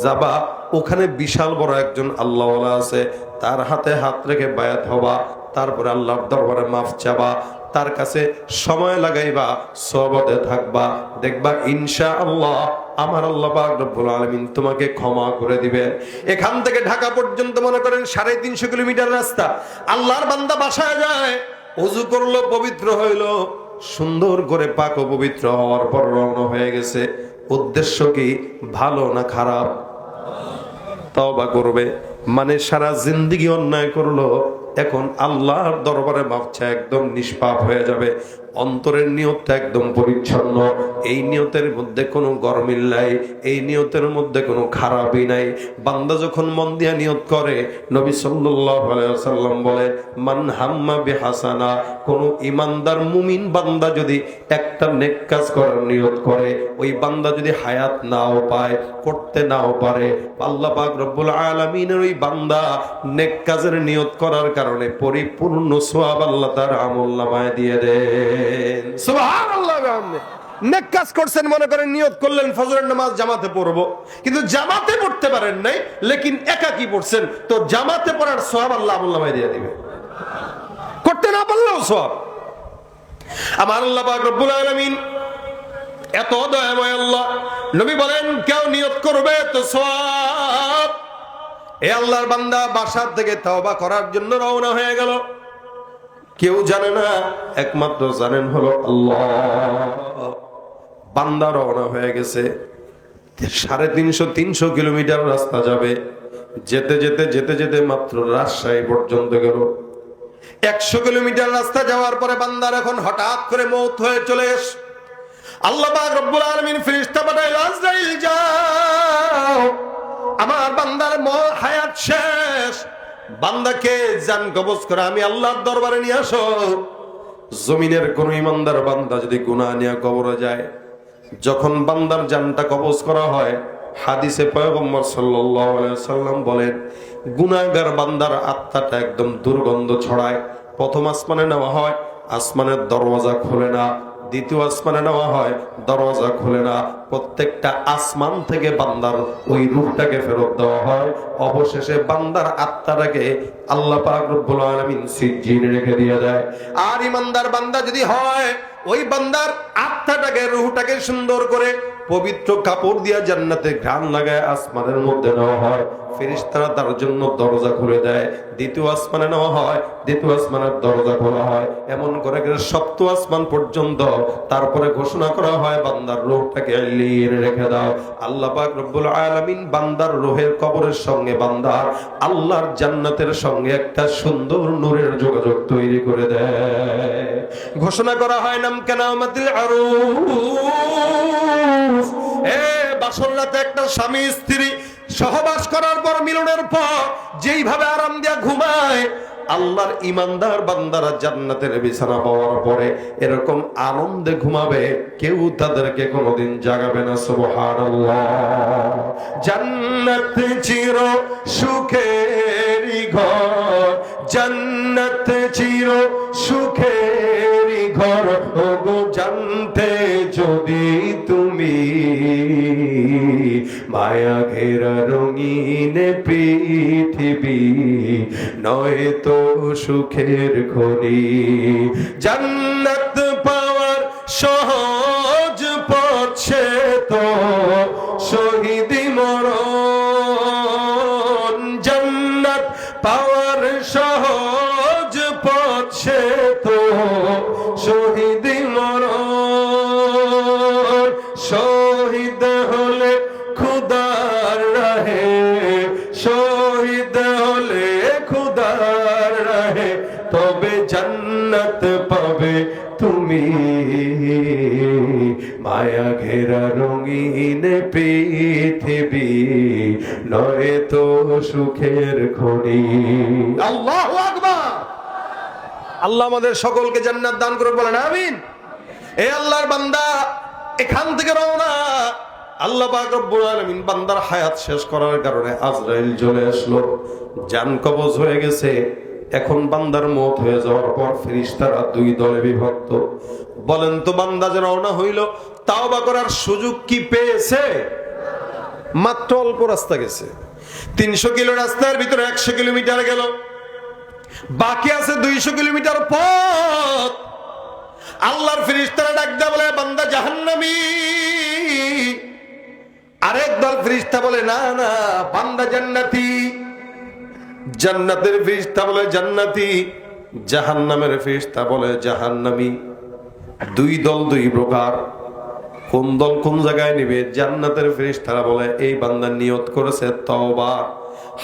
Speaker 1: যাবা, ওখানে বিশাল বড় একজন আল্লাহওয়ালা আছে, তার হাতে হাত রেখে বায়াত হবা, তারপরে আল্লাহর দরবারে মাফ চাবা, তার কাছে সময় লাগাইবা, সহবতে থাকবা, দেখবা ইনশাআল্লাহ আমার আল্লাহ পাক রব্বুল আলামিন তোমাকে ক্ষমা করে দিবেন। এখান থেকে ঢাকা পর্যন্ত মনে করেন 350 কিলোমিটার রাস্তা। আল্লাহর বান্দা বাসায় যায়, ওযু করলো, পবিত্র হইলো, সুন্দর করে পাক ও পবিত্র হওয়ার পর রওনা হয়ে গেছে। উদ্দেশ্য কি? ভালো না খারাপ? তওবা করবে, মানে সারা জিন্দেগি অন্যায় করলো, এখন আল্লাহর দরবারে মাফ চায়, একদম নিষ্পাপ হয়ে যাবে। অন্তরের নিয়তটা একদম পরিচ্ছন্ন, এই নিয়তের মধ্যে কোনো গরমিল নাই, এই নিয়তের মধ্যে কোনো খারাপই নাই। বান্দা যখন মন দিয়া নিয়ত করে, নবী সাল্লাল্লাহু আলাইহি ওয়াসাল্লাম বলে মান হাম্মা বিহাসানা, কোন ইমানদার মুমিন বান্দা যদি একটা নেক কাজ করার নিয়ত করে, ওই বান্দা যদি হায়াত নাও পায়, করতে নাও পারে, আল্লাহ পাক রব্বুল আলামিনের ওই বান্দা নেক কাজের নিয়ত করার কারণে পরিপূর্ণ সওয়াব আল্লাহ তার আমলনামায় দিয়ে দেন। সুবহানাল্লাহ। নেক কাজ করছেন, মনে করেন নিয়ত করলেন ফজরের নামাজ জামাতে পড়বো, কিন্তু জামাতে পড়তে পারেন নাই, লেকিন একাকি পড়ছেন, তো জামাতে পড়ার সওয়াব আল্লাহ আমলনামায় দিয়ে দিবে, করতে না পারলেও সওয়াব। আমার আল্লাহ পাক রব্বুল আলামিন এত দয়াময় আল্লাহ, নবী বলেন কেউ নিয়ত করবে তো সওয়াব। এ আল্লাহর বান্দা বাসার থেকে তওবা করার জন্য রওনা হয়ে গেল। কেউ জানে না, একমাত্র জানেন হলো আল্লাহ। বান্দা রওনা হয়ে গেছে, 350 কিলোমিটার রাস্তা যাবে। যেতে যেতে যেতে যেতে মাত্র রাজশাহী পর্যন্ত গেল। 100 কিলোমিটার রাস্তা যাওয়ার পরে বান্দার এখন হঠাৎ করে মওত হয়ে চলে এসে আল্লাহ পাক রব্বুল আলামিন ফেরেশতা পাঠাইল, আজরাইল যাও, আমার বান্দার হায়াত শেষ, বান্দাকে জান কবজ করে আমি আল্লাহর দরবারে নিয়ে আসো। জমিনের কোন ইমানদার বান্দা যদি গুনাহ নিয়ে কবরে যায়, যখন বান্দার জানটা কবজ করা হয়, হাদিসে পয়গম্বর সাল্লাল্লাহু আলাইহি ওয়াসাল্লাম বলেন গুনাহগার বান্দার আত্মাটা একদম দুর্গন্ধ ছড়ায়। প্রথম আসমানে নেওয়া হয়, আসমানের দরওয়াজা খোলে না। দ্বিতীয় আসমানে নেওয়া হয়, দরওয়াজা খোলে না। প্রত্যেকটা আসমান থেকে বান্দার ওই রূহটাকে ফেরত দেওয়া হয়। অবশেষে বান্দার আত্মাটাকে আল্লাহ পাক রব্বুল আলামিন সিজ্জিনে রেখে দিয়ে দেয়। আর ইমানদার বান্দা যদি হয়, ওই বান্দার আত্মাটাকে, রূহটাকে সুন্দর করে পবিত্র কাপড় দিয়া জান্নাতে ঘ্রাণ লাগায় আসমানের মধ্যে নেওয়া হয়। ফেরেশতারা তার জন্য দরজা খুলে দেয়। দ্বিতীয় আসমানে নেওয়া হয়, দ্বিতীয় আসমানের দরজা খোলা হয়, এমন করে 7ম আসমান পর্যন্ত। তারপরে ঘোষণা করা হয় বান্দার রূহটাকে আল্লিয়ে রেখে দাও। আল্লাহ পাক রব্বুল আলামিন বান্দার রূহের কবরের সঙ্গে বান্দার আল্লাহর জান্নাতের সঙ্গে একটা সুন্দর নূরের যোগাযোগ তৈরি করে দেয়। ঘোষণা করা হয় নাম কিয়ামাতিল আরুস। বাসর রাতে একটা স্বামী স্ত্রী সহবাস করার পর, মিলনের পর যেইভাবে আরাম দিয়া ঘুমায়, আল্লাহর ইমানদার বান্দারা জান্নাতের বিছানা পাওয়ার পরে এরকম আনন্দে ঘুমাবে, কেউ তাদেরকে কোনোদিন জাগাবে না। সুবহানাল্লাহ। জান্নাত চির সুখেরই ঘর, জান্নাত চির সুখেরই ঘর, ওগো জানতে যদি তুমি মায়া ঘেরা রঙিন পৃথিবী নয় তো সুখের খনি। জান্নাত পাওয়ার সহজ পথ সে তো শহীদি মরণ। জান্নাত পাওয়ার সহজ পথ সে তো শহীদি মরণ। শহীদ হলে খুদার রাহে, শহীদ হলে খুদার রাহে তবে জান্নাত পাবে তুমি। মায়া ঘেরা রঙিন পৃথিবী নয় তো সুখের খনি। আল্লাহু আকবার। আল্লাহ আমাদের সকলকে জান্নাত দান করুন, বলেন আমিন। এই আল্লাহর বান্দা এখান থেকে রওনা। আল্লাহ পাক রব্বুল আলামিন বান্দার হায়াত শেষ করার কারণে আজরাইল চলে আসলো, জান কবজ হয়ে গেছে। এখন বান্দার মওত হয়ে যাওয়ার পর ফেরেশতারা দুই দলে বিভক্ত। বলেন তো বান্দা যে রওনা হইল তাওবা করার সুযোগ কি পেয়েছে? মাত্র অল্প রাস্তা গেছে। 300 কিলো রাস্তার ভিতরে 100 কিলোমিটার গেল, বাকি আছে 200 কিলোমিটার পথ। আল্লাহর ফেরেশতারা ডাক দেয়া বলে বান্দা জাহান্নামী। আরেক দল ফেরেশতা বলে না না বান্দা জান্নাতি। জান্নাতের ফেরেশতা বলে জান্নাতি, জাহান্নামের ফেরেশতা বলে জাহান্নামী। দুই দল দুই প্রকার। কোন দল কোন জায়গায় নিবে? জান্নাতের ফেরেশতারা বলে এই বান্দা নিয়ত করেছে তওবা,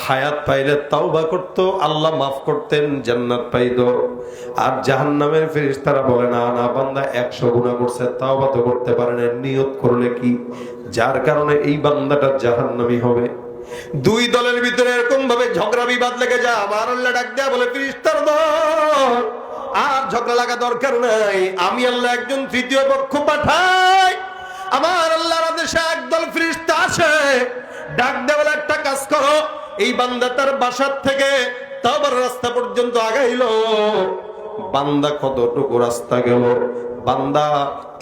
Speaker 1: হায়াত পাইলে তওবা করত, আল্লাহ মাফ করতেন, জান্নাত পাইত। আর জাহান্নামের ফেরেশতারা বলে না না বান্দা 100 গুনাহ করছে, তওবা তো করতে পারে না, নিয়ত করলে কি, যার কারণে এই বান্দাটা জাহান্নামী হবে। দুই দলের ভিতরে এরকম ভাবে ঝগড়া বিবাদ লেগে যায়। আমার আল্লাহ ডাক দেয়া বলে ফেরেশতার দল আর ঝগড়া লাগা দরকার নাই, আমি আল্লাহ একজন তৃতীয় পক্ষ পাঠাই। আমার আল্লাহর আদেশে একদল ফেরেশতা আসে, ডাক দেয়া বলে একটা কাজ করো, এই বান্দা তার বাসার থেকে তওবার রাস্তা পর্যন্ত আগাইলো। বান্দা কতটুকু রাস্তা গেল? বান্দা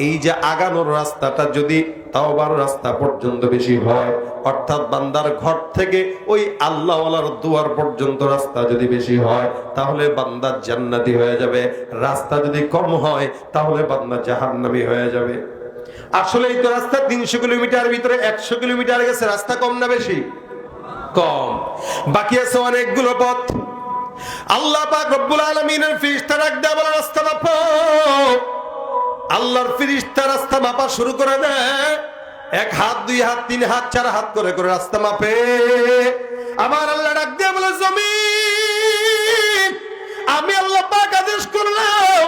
Speaker 1: এই যে আগানোর রাস্তাটা যদি তওবার রাস্তা পর্যন্ত বেশি হয়, অর্থাৎ বান্দার ঘর থেকে ওই আল্লাহওয়ালার দুয়ার পর্যন্ত রাস্তা যদি বেশি হয়, তাহলে বান্দা জান্নাতি হয়ে যাবে। রাস্তা যদি কম হয় তাহলে বান্দা জাহান্নামী হয়ে যাবে। আসলে এই তো রাস্তা 300 কিলোমিটার ভিতরে 100 কিলোমিটার গেছে, রাস্তা কম না বেশি? কম। বাকি আছে অনেকগুলো পথ। আল্লাহ পাক রব্বুল আলামিনের ফেরেশতা ডাক দেয়া বলে রাস্তা মাপো। আল্লাহর ফেরেশতা রাস্তা মাপা শুরু করে দেয়। 1 হাত 2 হাত 3 হাত 4 হাত করে করে রাস্তা মাপে। আমার আল্লাহ ডাক দেয়া বলে জমিন, আমি আল্লাহ পাক আদেশ করলাম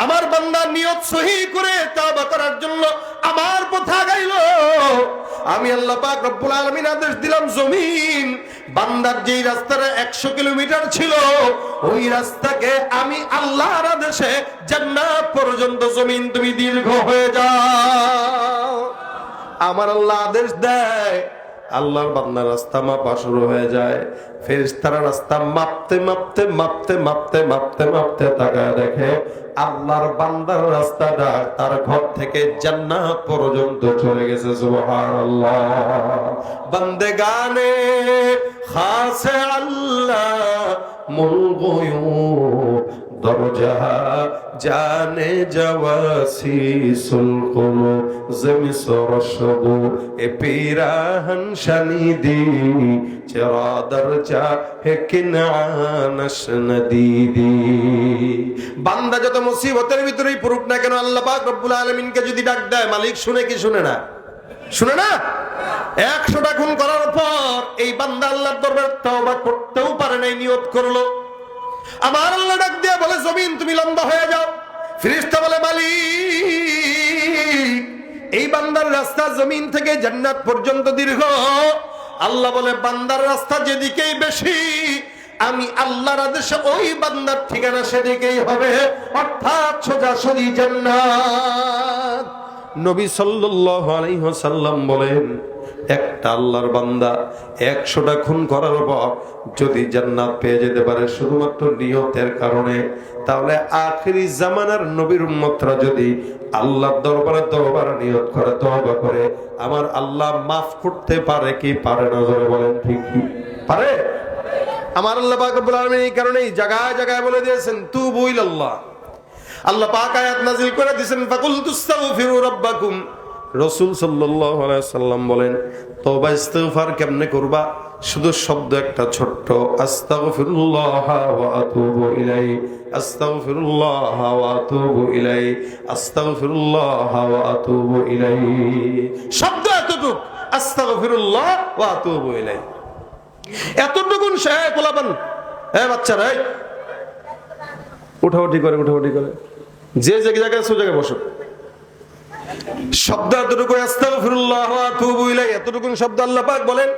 Speaker 1: আমার বান্দা নিয়ত সহি করে তওবা করার জন্য আমার পথে আগাইলো। আমি আল্লাহ পাক রব্বুল আলামিন আদেশ দিলাম জমিন, বান্দার যেই রাস্তাটা 100 কিলোমিটার ছিল ওই রাস্তাকে আমি আল্লাহর আদেশে জান্নাত পর্যন্ত জমিন তুমি দীর্ঘ হয়ে যাও। আমার আল্লাহ আদেশ দেয়, আল্লাহর বান্দার রাস্তা মাপা শুরু হয়ে যায়। ফেরেশতারা রাস্তা মাপতে মাপতে মাপতে মাপতে মাপতে মাপতে তাকায় দেখে আল্লাহর বান্দার রাস্তাটা তার ঘর থেকে জান্নাত পর্যন্ত চলে গেছে। সুবহানাল্লাহ। বান্দেগানে খাসে আল্লাহ মুল গুয়ুব দরজা জানে জওয়াসিসুল কুলুব জমিসরশবু এ পিরাহন শানিদি চেরা দরজা হে কিনানশ নদীদি। বান্দা যত মুসিবতের ভিতরেই পড়ুক না কেন, আল্লাহ পাক রব্বুল আলামিনকে যদি ডাক দেয়, মালিক শুনে কি শুনে না? শুনে না? 100টা খুন করার পর এই বান্দা আল্লাহর দরবারে তওবা করতেও পারে নাই, নিয়ত করলো। আমার আল্লাহ ডাক দিয়ে বলে জমিন তুমি লম্বা হয়ে যাও। ফেরেশতা বলে মালিক এই বান্দার রাস্তা জমিন থেকে জান্নাত পর্যন্ত দীর্ঘ। আল্লাহ বলে বান্দার রাস্তা যেদিকেই বেশি, আমি আল্লাহর আদেশে ওই বান্দার ঠিকানা সেদিকেই হবে, অর্থাৎ সোজাসুজি জান্নাত। নবী সাল্লাল্লাহু আলাইহি ওয়াসাল্লাম বলেন একটা আল্লাহর বান্দা 100টা খুন করার পর যদি জান্নাত পেয়ে যেতে পারে শুধুমাত্র নিয়তের কারণে, তাহলে আখিরি জামানার নবীর উম্মতরা যদি আল্লাহর দরবারে নিয়ত করে, তওবা করে, আমার আল্লাহ মাফ করতে পারে কি পারে না? জোরে বলেন ঠিক কি পারে? আমার আল্লাহ পাক রব্বুল আলামিন এই কারণেই জায়গায় জায়গায় বলে দিয়েছেন তুবু ইলাল্লাহ। আল্লাহ পাক আয়াত নাযিল করে দিয়েছেন ফাকুল তুস্তাগফিরু রাব্বাকুম। রাসূল সাল্লাল্লাহু আলাইহি ওয়াসাল্লাম বলেন তওবা ইস্তিগফার কেমনে করবা? শুধু শব্দ একটা ছোট্ট, আস্তাগফিরুল্লাহ ওয়া আতুবু ইলাইহি, আস্তাগফিরুল্লাহ ওয়া আতুবু ইলাইহি, আস্তাগফিরুল্লাহ ওয়া আতুবু ইলাইহি। শব্দ এতটুকু, আস্তাগফিরুল্লাহ ওয়া আতুবু ইলাইহি। এতটুকুন সে পোলাপান, বাচ্চারা উঠাউঠি করে যে জায়গায় সে জায়গায় বসো। শব্দ এতটুকু, আস্তাগফিরুল্লাহ ওয়া আতুবু ইলাইহি, এতটুকুন শব্দ আল্লাহ পাক বলেন।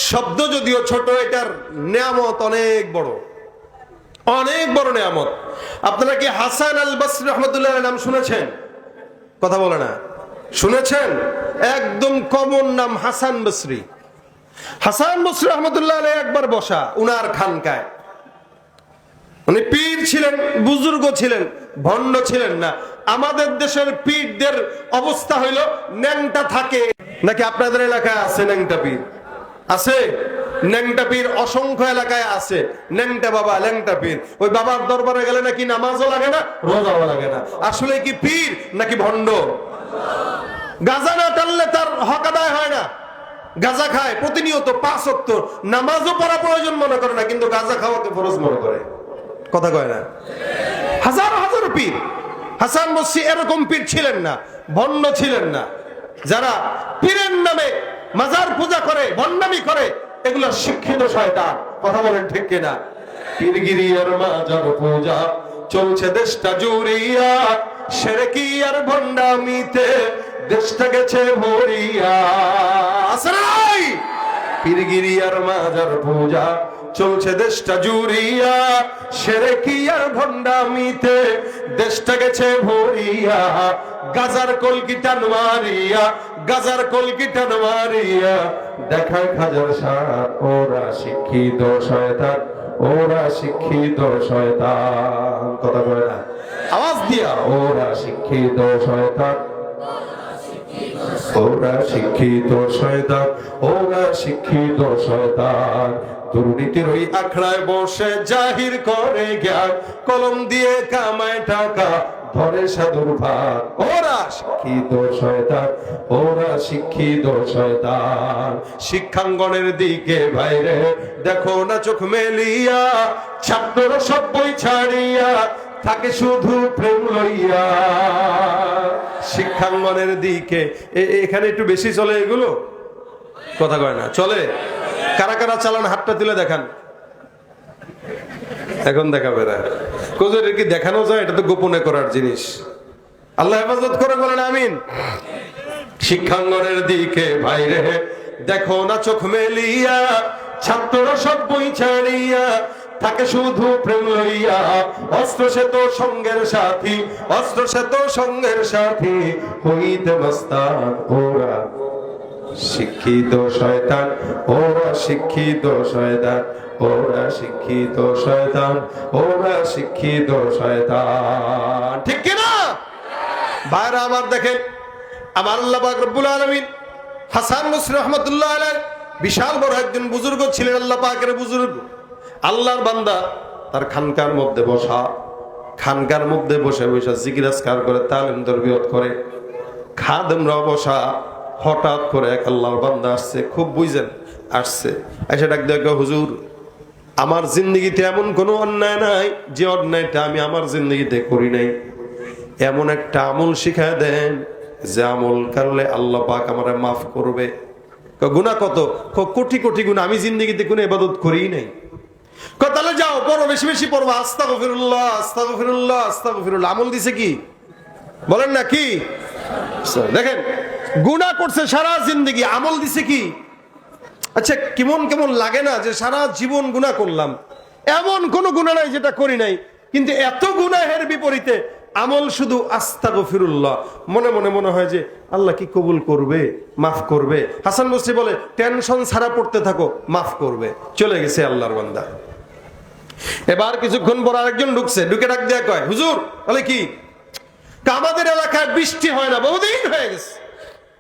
Speaker 1: শব্দ যদিও ছোট, এটার নিয়ামত অনেক বড়, অনেক বড় নিয়ামত। আপনারা কি হাসান আল বসরি রাহমাতুল্লাহ আলাইহির নাম শুনেছেন? কথা বলে না, শুনেছেন? একদম কমন নাম হাসান বসরি। হাসান বসরি রাহমাতুল্লাহ আলাইহি একবার বসা উনার খানকায়। উনি পীর ছিলেন, বুজুর্গ ছিলেন, ভণ্ড ছিলেন না। আমাদের দেশের পীরদের অবস্থা হইল ন্যাংটা থাকে নাকি? আপনাদের এলাকায় আছে ন্যাংটা পীর? আছে ন্যাংটা পীর, অসংখ্য এলাকায় আছে ন্যাংটা বাবা, ল্যাংটা পীর। ওই বাবার দরবারে গেলে নাকি নামাজও লাগে না, রোজাও লাগে না। আসলে কি পীর নাকি ভণ্ড? গাঁজা না টানলে তার হক আদায় হয় না। গাঁজা খায় প্রতিনিয়ত 5 ওয়াক্ত, নামাজও পড়া প্রয়োজন মনে করে না, কিন্তু গাঁজা খাওয়াকে ফরজ মনে করে। কথা কয় না? হাজার হাজার পীর। হাসান বসরি এরকম পীর ছিলেন না, ভণ্ড ছিলেন না। যারা পীরের নামে মাজার পূজা করে, ভণ্ডামি করে, এগুলো শিক্ষিত শয়তান। কথা বলেন ঠিক কিনা? পীরগিরি আর মাজার পূজা চলছে দেশটা জুড়িয়া, শিরকি আর ভণ্ডামিতে দেশটা গেছে ভরিয়া। আছে নাই? পীরগিরি আর মাজার পূজা চলছে দেশটা জুড়িয়া, শিরকি আর ভণ্ডামিতে দেশটা গেছে ভরিয়া। গাজার কলকিটান মারিয়া, গাজার কলকিটান মারিয়া দেখায় খাজার সার। ওরা শিক্ষিত শয়তান, ওরা শিক্ষিত শয়তান। কথা বলে না, আওয়াজ দিয়া, ওরা শিক্ষিত শয়তান, ওরা শিক্ষিত শয়তান, ওরা শিক্ষিত শয়তান। দুর্নীতির ওই আখড়ায় বসে জাহির করে জ্ঞান, কলম দিয়ে কামায় টাকা ধরে সাধুর ভাত। ওরা শিক্ষিত শয়তান, ওরা শিক্ষিত শয়তান। শিক্ষাঙ্গনের দিকে বাইরে দেখো না চোখ মেলিয়া, ছাত্ররা সব বই ছাড়িয়া থাকে শুধু প্রেম লইয়া। শিক্ষাঙ্গনের দিকে এখানে একটু বেশি চলে এগুলো। কথা কয় না, চলে? কারা কারা চালান হাতটা তুলে দেখান। এখন দেখাবে না, কোজের কি দেখানো যায়? এটা তো গোপনে করার জিনিস। আল্লাহ হেফাজত করে, বলেন আমিন। শিক্ষাঙ্গনের দিকে বাইরে দেখো না চোখ মেলিয়া, ছাত্ররা সব বই ছাড়িয়া থাকে শুধু প্রেম লইয়া। অস্ত্র সে তো সঙ্গের সাথী, অস্ত্র সে তো সঙ্গের সাথী হইতে মস্তান। ওরা শিক্ষিত শয়তান, ওরা শিক্ষিত শয়তান, ওরা শিক্ষিত শয়তান, ওরা শিক্ষিত শয়তান। ঠিক কিনা ভাইরা আমার? দেখেন আমার আল্লাহ পাক রব্বুল আলামিন হাসান বসরি রাহমাতুল্লাহ আলাইহি বিশাল বড় একজন বুজুর্গ ছিলেন। আল্লাহ পাকের বুজুর্গ, আল্লাহর বান্দা। তার খানকার মধ্যে বসা, খানকার মধ্যে বসে বসে জিকির আজকার করে, তালিম তরবিয়ত করে। খাদেমরাও বসা। হঠাৎ করে এক আল্লাহর বান্দা আসছে, খুব বুঝেন আসছে, এসে ডাক দেখো হুজুর, আমার জিন্দগিতে এমন কোনো অন্যায় নাই যে অন্যায়টা আমি আমার জিন্দগিতে করি নাই। এমন একটা আমল শিখায় দেন যে আমল করলে আল্লাহ পাক আমারে মাফ করবে। গুনাহ কত? কোটি কোটি গুনাহ, আমি জিন্দগিতে কোনো ইবাদত করিই নাই। তাহলে যাও পড়ো, বেশি বেশি পড়বো, আস্তাগফিরুল্লাহ আস্তাগফিরুল্লাহ আস্তাগফিরুল্লাহ। আমল দিছে কি? বলেন না কি? দেখেন গুনাহ করছে সারা জিন্দগি, আমল দিছে কি? আচ্ছা কেমন কেমন লাগে না যে সারা জীবন গুনাহ করলাম, এমন কোন গুনাহ নাই যেটা করি নাই, কিন্তু এত গুনাহের বিপরীতে আমল শুধু আস্তাগফিরুল্লাহ, মনে মনে মনে হয় যে আল্লাহ কি কবুল করবে, মাফ করবে। হাসান বসরি বলে টেনশন ছাড়া পড়তে থাকো, মাফ করবে। চলে গেছে আল্লাহর বান্দা। এবার কিছুক্ষণ পর আরেকজন ঢুকছে, ঢুকে ডাক দেয়া কয়, হুজুর। বলে কি? আমাদের এলাকায় বৃষ্টি হয় না, বহুদিন হয়ে গেছে,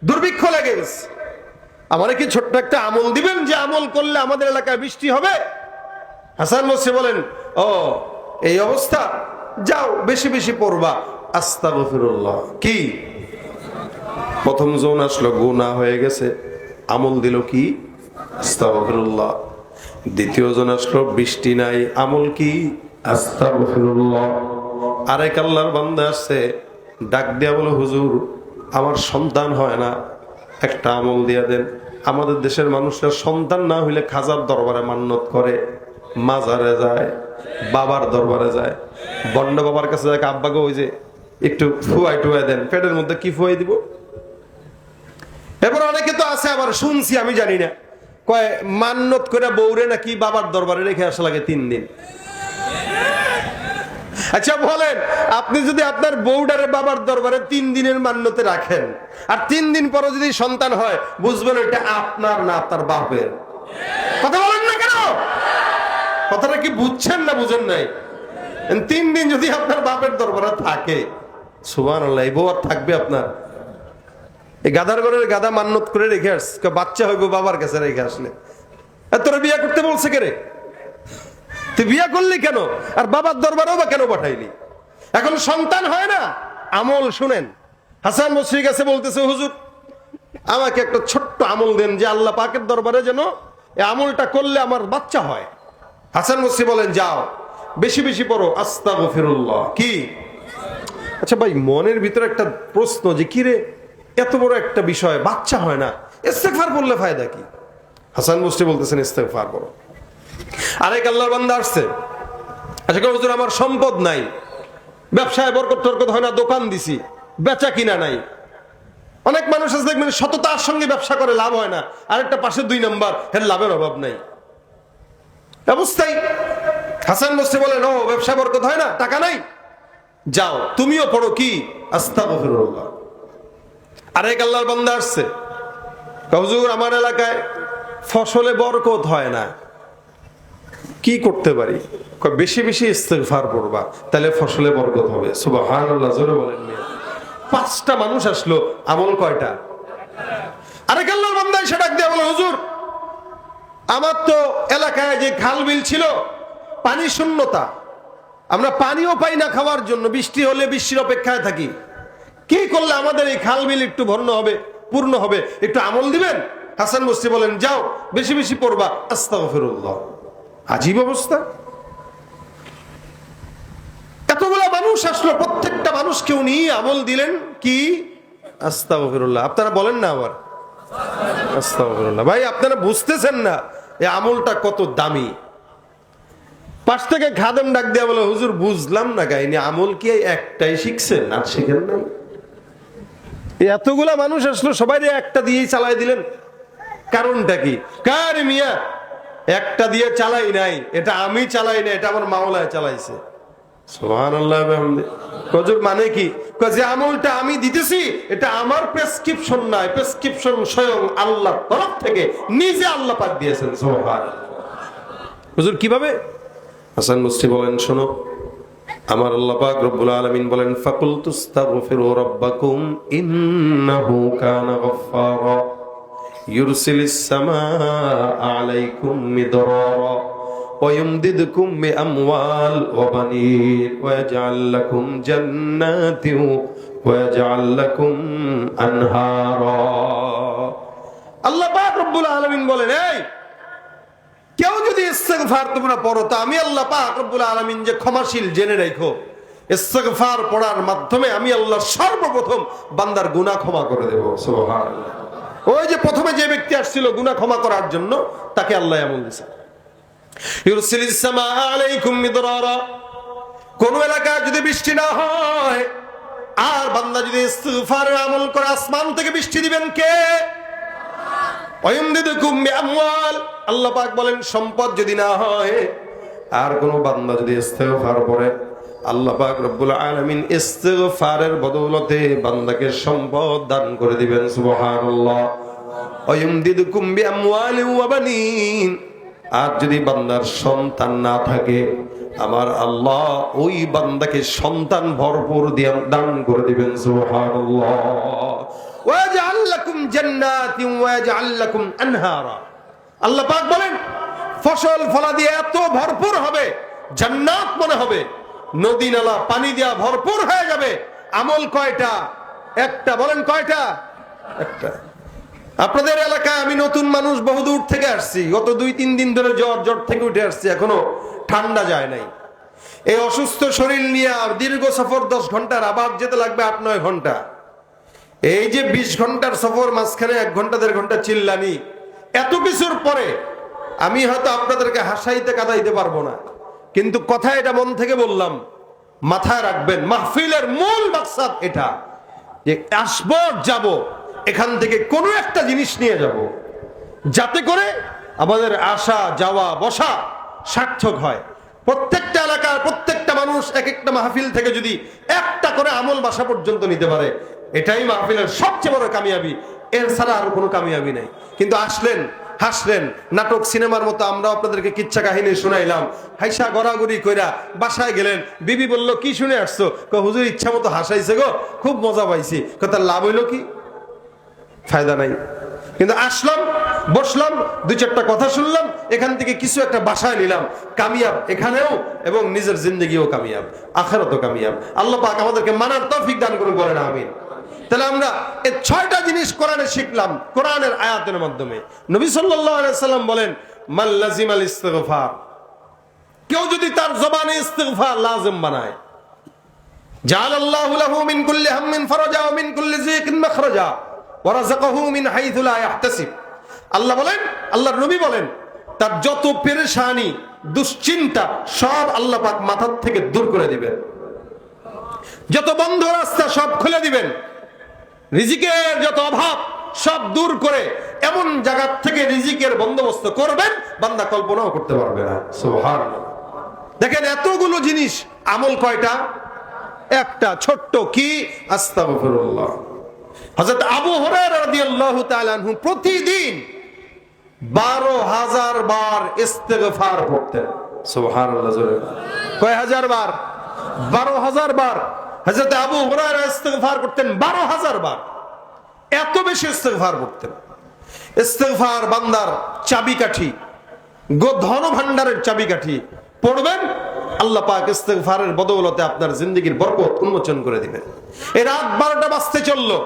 Speaker 1: দুর্ভিক্ষ লেগে গেছে, আমার কি ছোট্ট একটা আমল দিবেন যে আমল করলে আমাদের এলাকায় বৃষ্টি হবে? হাসান বসরি বলেন, ও এই অবস্থা, যাও বেশি বেশি পড়বা আস্তাগফিরুল্লাহ। কি? প্রথম জন আসলো, গুনাহ হয়ে গেছে, আমল দিল কি? আস্তাগফিরুল্লাহ। দ্বিতীয় জন আসলো, বৃষ্টি নাই, আমল কি? আস্তাগফিরুল্লাহ। আরেক আল্লাহর বান্দা আসছে, ডাক দিয়া বলে, হুজুর আমার সন্তান হয় না, একটা আমল দিয়া দেন। আমাদের দেশের মানুষরা সন্তান না হইলে খাজার দরবারে মান্নত করে, মাজারে যায়, বাবার দরবারে যায়, বন্ড বাবার কাছে যায়, আব্বাকে ওই যে একটু ফুয়াই টুয়াই দেন, পেটের মধ্যে কি ফুয়াই দিব। এবার অনেকে তো আছে, আবার শুনছি, আমি জানি না, কয় মান্নত করে বউরে নাকি বাবার দরবারে রেখে আসা লাগে 3 দিন। আচ্ছা বলেন, আপনি যদি আপনার বউডারে বাবার দরবারে 3 দিনের মান্যতে রাখেন, আর 3 দিন পরে যদি সন্তান হয়, বুঝবেন এটা আপনার না আপনার বাপের। কথা বলেন না কেন? কথাটা কি বুঝছেন না বুঝেন নাই? 3 দিন যদি আপনার বাপের দরবারে থাকে, সুবহানাল্লাহ, এই বউ আর থাকবে আপনার? এই গাধার ঘরের গাধা মান্যত করে রেখে আসছে, বাচ্চা হইব বাবার কাছে রেখে আসলে। আর তোরা বিয়ে করতে বলছে কে রে? তুই বিয়ে করলি কেন? আর বাবার দরবারেও বা কেন পাঠাইলি? এখন সন্তান হয় না, আমল শুনেন। হাসান বসরির কাছে বলতেছে, হুজুর আমাকে একটা ছোট্ট আমল দেন, যে আল্লাহ পাকের দরবারে যেন এই আমলটা করলে আমার বাচ্চা হয়। হাসান বসরি বলেন, যাও বেশি বেশি পড়ো আস্তাগফিরুল্লাহ। কি? আচ্ছা ভাই, মনের ভিতরে একটা প্রশ্ন, যে কি রে, এত বড় একটা বিষয়, বাচ্চা হয় না, ইস্তেগফার বললে ফায়দা কি? হাসান বসরি বলতেছেন, ইস্তেগফার করো। আরেক আল্লাহর বান্দা আসছে, আচ্ছা হুজুর আমার সম্পদ নাই, ব্যবসায় বরকত টরকত হয় না, দোকান দিছি, বেচা কিনা নাই। অনেক মানুষ আছে দেখবেন সততার সঙ্গে ব্যবসা করে, লাভ হয় না, আরেকটা পাশে 2 নম্বর, এর লাভের অভাব নাই অবস্থায়। হাসান বসরি বলেন, ও ব্যবসা বরকত হয় না, টাকা নাই, যাও তুমিও পড়ো কি? আস্তাগফিরুল্লাহ। আরেক আল্লাহর বান্দা আসছে, হুজুর আমার এলাকায় ফসলে বরকত হয় না, কি করতে পারি? বেশি বেশি ইস্তেগফার পড়বা, তাহলে ফসলে বরকত হবে। সুবহানাল্লাহ, জোরে বলেন। 5টা মানুষ আসলো, আমল কয়টা? আরেক আল্লাহর বান্দা এসে ডাক দিয়ে বলে, হুজুর আমার তো এলাকায় যে খাল বিল ছিল, পানি শূন্যতা, আমরা পানিও পাই না খাওয়ার জন্য, বৃষ্টি হলে বৃষ্টির অপেক্ষায় থাকি, কি করলে আমাদের এই খাল বিল একটু পূর্ণ হবে, একটু আমল দিবেন? হাসান বসরি বলেন, যাও বেশি বেশি পড়বা আস্তাগফিরুল্লাহ। আজীব অবস্থা। এতগুলা মানুষ আসলো, প্রত্যেকটা মানুষকে উনি আমল দিলেন কি? আস্তাগফিরুল্লাহ। আপনারা বলেন না আবার আস্তাগফিরুল্লাহ। ভাই আপনারা বুঝতেছেন না এই আমলটা কত দামি। পাশ থেকে খাদেম ডাক দেয়া বলে, হুজুর বুঝলাম না কাহিনী, আমল কি একটাই শিখছেন আর শিখেন নাই? এতগুলা মানুষ আসলো, সবাই একটা দিয়েই চালাই দিলেন, কারণটা কি? কার মিয়া একটা দিয়ে চালাই নাই, এটা আমি চালাই না, এটা আমার মাওলায় চালাইছে। সুবহানাল্লাহ। হুজুর মানে কি? যে আমলটা আমি দিতেছি এটা আমার প্রেসক্রিপশন নাই, প্রেসক্রিপশন স্বয়ং আল্লাহর তরফ থেকে, নিজে আল্লাহ পাক দিয়েছেন। সুবহানাল্লাহ। হুজুর কিভাবে? হাসান বসরি বলেন, শোনো, আমার আল্লাহ পাক রব্বুল আলামিন বলেন, ফাকুলতুস্তাগফিরু রাব্বাকুম ইন্নাহু কানা গফফারা ইউরসিলিস সামাআ আলাইকুম মিদরারা ওয়া ইউমদিদকুম বিআমওয়াল ওয়া বানিন ওয়া ইয়াজআল লাকুম জান্নাতিন ওয়া ইয়াজআল লাকুম আনহারা। আল্লাহ পাক রব্বুল আলামিন বলেন, এই কেউ যদি ইস্তেগফার তোমরা পড়ো, তো আমি আল্লাহ পাক রব্বুল আলামিন যে ক্ষমাশীল, জেনে রাখো ইস্তেগফার পড়ার মাধ্যমে আমি আল্লাহ সর্বপ্রথম বান্দার গুনাহ ক্ষমা করে দেব। সুবহানাল্লাহ। ওই যে প্রথমে যে ব্যক্তি আসছিল গুনাহ ক্ষমা করার জন্য, তাকে আল্লাহ এমন দিয়েছে। ইউরসিলিস সামাআ আলাইকুম মিদরারা, কোন এলাকায় যদি বৃষ্টি না হয় আর বান্দা যদি ইস্তিগফারের আমল করে, আসমান থেকে বৃষ্টি দিবেন কে? ওয়ায়ুমদিদকুম বিআমওয়াল, আল্লাহ পাক বলেন সম্পদ যদি না হয় আর কোন বান্দা যদি ইস্তিগফার করে, আল্লাহ পাক রব্বুল আলামিন ইস্তিগফারের বদৌলতে বান্দাকে সম্পদ দান করে দিবেন। সুবহানাল্লাহ। ওয়ায়ুমদিদুকুম বিআমওয়ালিন ওয়া বানিন। আর যদি বান্দার সন্তান না থাকে, আমার আল্লাহ ওই বান্দাকে সন্তান ভরপুর দিয়ে দান করে দিবেন। সুবহানাল্লাহ। ওয়াজআল লাকুম জান্নাতিন ওয়াজআল লাকুম আনহারা। আল্লাহ পাক বলেন ফসল ফলাদি এত ভরপুর হবে, জান্নাত মনে হবে, নদী নালা পানি দিয়া ভরপুর হয়ে যাবে। আমল কয়টা? একটা। বলেন কয়টা? একটা। আপনাদের এলাকায় আমি নতুন মানুষ, বহুদূর থেকে আসছি, গত 2-3 দিন ধরে জ্বর থেকে উঠে আসছি, এখনো ঠান্ডা যায় নাই। এই অসুস্থ শরীর নিয়ে দীর্ঘ সফর, 10 ঘন্টার, আবার যেতে লাগবে 8-9 ঘন্টা। এই যে 20 ঘন্টার সফর, মাঝখানে 1 ঘন্টা 1.5 ঘন্টা চিল্লানি, এত কিছুর পরে আমি হয়তো আপনাদেরকে হাসাইতে কাঁদাইতে পারবো না, কিন্তু কথা এটা মন থেকে বললাম, মাথায় রাখবেন। মাহফিলের মূল মাকসাদ এটা যে আসবো, যাব, এখান থেকে কোনো একটা জিনিস নিয়ে যাব, যাতে করে আমাদের আসা যাওয়া বসা সার্থক হয়। প্রত্যেকটা এলাকার প্রত্যেকটা মানুষ এক একটা মাহফিল থেকে যদি একটা করে আমল বাসা পর্যন্ত নিতে পারে, এটাই মাহফিলের সবচেয়ে বড় কামিয়াবি। এর ছাড়া আর কোনো কামিয়াবি নাই। কিন্তু আসলেন, হাসলেন, নাটক সিনেমার মতো আমরা আপনাদেরকে কিচ্ছা কাহিনী শুনাইলাম, হাইসা গড়াগড়ি কইরা বাসায় গেলেন। বিবি বলল কি শুনে আসছো? হুজুর ইচ্ছা মতো হাসাইছে গো, খুব মজা পাইছি। তার লাভ হইলো কি? ফায়দা নাই। কিন্তু আসলাম, বসলাম, 2-4টা কথা শুনলাম, এখান থেকে কিছু একটা বাসায় নিলাম, কামিয়াব এখানেও এবং নিজের জিন্দগিও কামিয়াব, আখিরাতও কামিয়াব। আল্লাহ পাক আমাদেরকে মানার তৌফিক দান করুন, বলেন আমিন। তাহলে আমরা এই 6টা জিনিস কোরআনে শিখলাম, কোরআনের আয়াতের মাধ্যমে। নবী সাল্লাল্লাহু আলাইহি সাল্লাম বলেন, মান লাজিমাল ইস্তিগফার, কেউ যদি তার জবানে ইস্তিগফার লাজিম বানায়, জাআলাল্লাহু লাহু মিন কুল্লি হাম্মিন ফারাজা ওয়া মিন কুল্লি যিকিন মাখরাজা ওয়া রাযাকাহু মিন হাইথু লা ইয়াহতাসিব। আল্লাহ বলেন, আল্লাহর নবী বলেন, তার যত পেরেশানি, দুশ্চিন্তা সব আল্লাহ পাক মাথার থেকে দূর করে দিবেন, যত বন্ধ রাস্তা সব খুলে দিবেন, রিজিকের যত অভাব সব দূর করে এমন জায়গা থেকে রিজিকের বন্দোবস্ত করবেন বান্দা কল্পনাও করতে পারবে না। সুবহানাল্লাহ। দেখেন এতগুলো জিনিস, আমল কয়টা? একটা, ছোট্ট। কি? আস্তাগফিরুল্লাহ। হযরত আবু হুরায়রা রাদিয়াল্লাহু তাআলা আনহু প্রতিদিন 12,000 বার ইস্তিগফার পড়তেন। সুবহানাল্লাহ। কয় হাজার বার? 12,000 বার। হযরত আবু হুরায়রা ইস্তিগফার করতেন 12,000 বার। এত বেশি ইস্তিগফার করতেন। ইস্তিগফার বান্দার চাবিকাঠি, ধন ভান্ডারের চাবিকাঠি। পড়বেন, আল্লাহ পাক ইস্তিগফারের বদৌলতে আপনার জিন্দেগীর বরকত উন্মোচন করে দিবেন। এই রাত 12টা বাজতে চললো,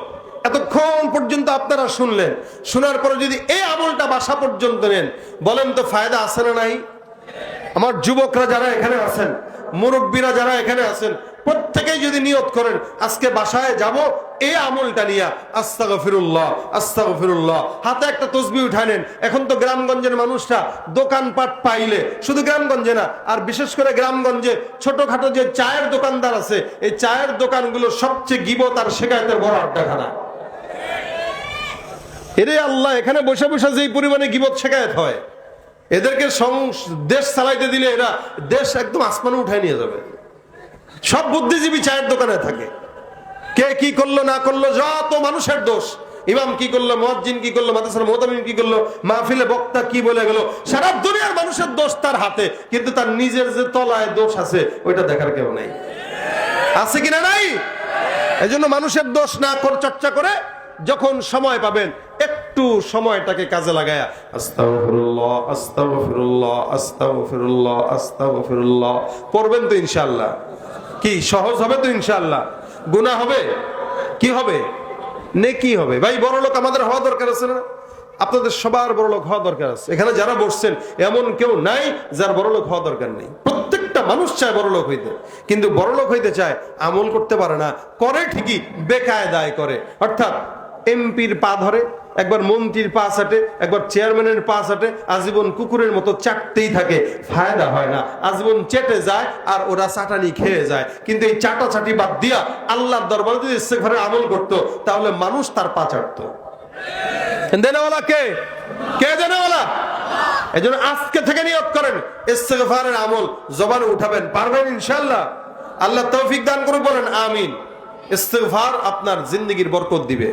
Speaker 1: এতক্ষণ পর্যন্ত আপনারা শুনলেন। শোনার পরে যদি এই আমলটা বাসা পর্যন্ত নেন, বলেন তো ফায়দা আছে না নাই? আমার যুবকরা যারা এখানে আছেন, মুরব্বীরা যারা এখানে আছেন, প্রত্যেকেই যদি নিয়ত করেন আজকে বাসায় যাব এই আমলটা নিয়ে, আস্তাগফিরুল্লাহ আস্তাগফিরুল্লাহ, হাতে একটা তসবিহ উঠায় নেন। এখন তো গ্রামগঞ্জের মানুষরা দোকানপাট পাইলে, শুধু গ্রামগঞ্জে না, আর বিশেষ করে গ্রামগঞ্জে ছোটখাটো যে চায়ের দোকানদার আছে, এই চায়ের দোকানগুলো সবচেয়ে গীবত আর শিকায়তের বড় আড্ডাখানা। এরে আল্লাহ, এখানে বসে বসে যেই পরিমাণে গীবত শিকায়ত হয়, এদেরকে দেশ চালাইতে দিলে এরা দেশ একদম আসমানে উঠায় নিয়ে যাবে। সব বুদ্ধিজীবী চায়ের দোকানে থাকে, কে কি করলো না করলো যত মানুষের দোষ। ইমাম কি করলো, মুয়াজ্জিন কি করলো, মাদ্রাসার মুতামিম কি করলো, মাহফিলে বক্তা কি বলে গেল, সারা দুনিয়ার মানুষের দোষ তার হাতে, কিন্তু তার নিজের যে তলায় দোষ আছে ওইটা দেখার কেউ নাই। আছে কিনা? নাই। এজন্য মানুষের দোষ না করে চর্চা করে যখন সময় পাবেন একটু সময়টাকে কাজে লাগায়া আস্তাগফিরুল্লাহ আস্তাগফিরুল্লাহ আস্তাগফিরুল্লাহ আস্তাগফিরুল্লাহ পড়বেন তো ইনশাআল্লাহ। কি সহজ হবে তো ইনশাআল্লাহ? গুনাহ হবে? কি হবে? নেকি হবে। ভাই বড় লোক আমাদের হওয়া দরকার আছে না? আপনাদের সবার বড় লোক হওয়া দরকার আছে। এখানে যারা বসছেন এমন কেউ নাই যার বড় লোক হওয়া দরকার নেই। প্রত্যেকটা মানুষ চায় বড় লোক হইতে, কিন্তু বড় লোক হইতে চায়, আমল করতে পারে না। করে ঠিকই, বেকায়দায় করে। অর্থাৎ এমপির পা ধরে, একবার মন্ত্রীর পা চাটে, একবার চেয়ারম্যানের পা চাটে, আজীবন কুকুরের মতো চাটতেই থাকে, ফায়দা হয় না। আজীবন চেটে যায় আর ওরা চাটানি খেয়ে যায়। কিন্তু এই চাটাচাটি বাদ দিয়া আল্লাহর দরবারে যদি ইস্তেগফারের আমল করতো, তাহলে মানুষ তার পা চাটতো। দেনেওয়ালা কে? কে দেনেওয়ালা? এজন্য আজকে থেকে নিয়ত করেন ইস্তেগফারের আমল জবানে উঠাবেন। পারবেন ইনশাআল্লাহ? আল্লাহ তৌফিক দান করুক, বলেন আমিন। ইস্তেগফার আপনার জিন্দেগির বরকত দিবে।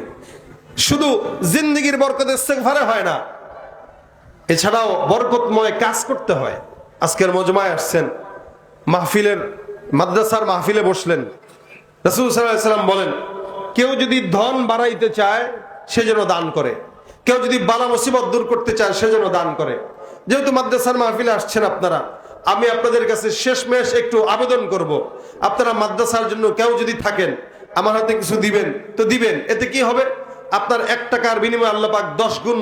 Speaker 1: শুধু জিন্দেগির বরকত ইস্তেগফারে হয় না, এছাড়াও বরকতময় কাজ করতে হয়। আজকের মজমায় আসছেন, মাহফিলের মাদ্রাসার মাহফিলে বসলেন, রাসূল সাল্লাল্লাহু আলাইহি ওয়াসাল্লাম বলেন, কেউ যদি ধন বাড়াইতে চায় সে যেন দান করে, কেউ যদি বালা মুসিবত দূর করতে চায় সে যেন দান করে। যেহেতু মাদ্রাসার মাহফিলে আসছেন আপনারা, আমি আপনাদের কাছে শেষমেশ একটু আবেদন করব, আপনারা মাদ্রাসার জন্য কেউ যদি থাকেন, আমার হাতে কিছু দিবেন তো দিবেন। এতে কি হবে? আপনার 1 টাকার বিনিময়ে আল্লাহ পাক 10 গুণ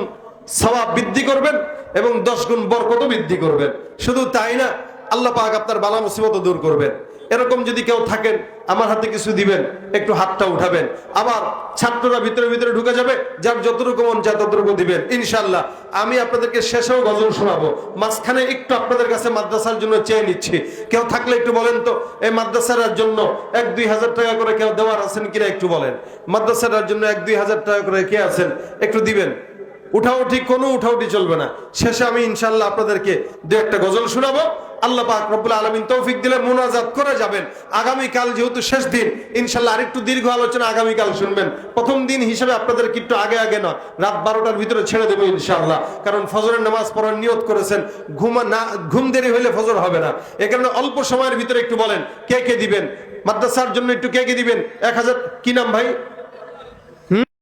Speaker 1: সওয়াব বৃদ্ধি করবেন এবং 10 গুণ বরকতও বৃদ্ধি করবেন। শুধু তাই না, আল্লাহ পাক আপনার বালা মুসিবতও দূর করবেন। এরকম যদি কেউ থাকেন, আমার হাতে কিছু দিবেন, একটু হাতটা উঠাবেন। আবার ছাত্ররা ভিতরে ভিতরে ঢুকে যাবে, যার যতটুকু মন চায় ততটুকু দিবেন ইনশাআল্লাহ। আমি আপনাদেরকে শেষেও গজল শোনাবো, মাঝখানে একটু আপনাদের কাছে মাদ্রাসার জন্য চেয়ে নিচ্ছি। কেউ থাকলে একটু বলেন তো, এই মাদ্রাসার জন্য 1-2 হাজার টাকা করে কেউ দেওয়ার আছেন কিনা একটু বলেন। মাদ্রাসার জন্য 1-2 হাজার টাকা করে কে আছেন একটু দিবেন। উঠাউঠি, কোনো উঠাউঠি চলবে না। শেষে আমি ইনশাআল্লাহ আপনাদেরকে 2-1টা গজল শোনাবো। আল্লাহ পাক রব্বুল আলামিন তৌফিক দিলে মুনাজাত করে যাবেন। আগামীকাল যেহেতু শেষ দিন, ইনশাআল্লাহ আরেকটু দীর্ঘ আলোচনা আগামীকাল শুনবেন। প্রথম দিন হিসেবে আপনাদের একটু আগে আগে নয়, রাত 12টার ভিতরে ছেড়ে দেবো ইনশাআল্লাহ। কারণ ফজরের নামাজ পড়ার নিয়ত করেছেন, ঘুম দেরি হলে ফজর হবে না। এ কারণে অল্প সময়ের ভিতরে একটু বলেন কে কে দিবেন মাদ্রাসার জন্য, একটু কে কে দিবেন। 1000 কি নাম ভাই?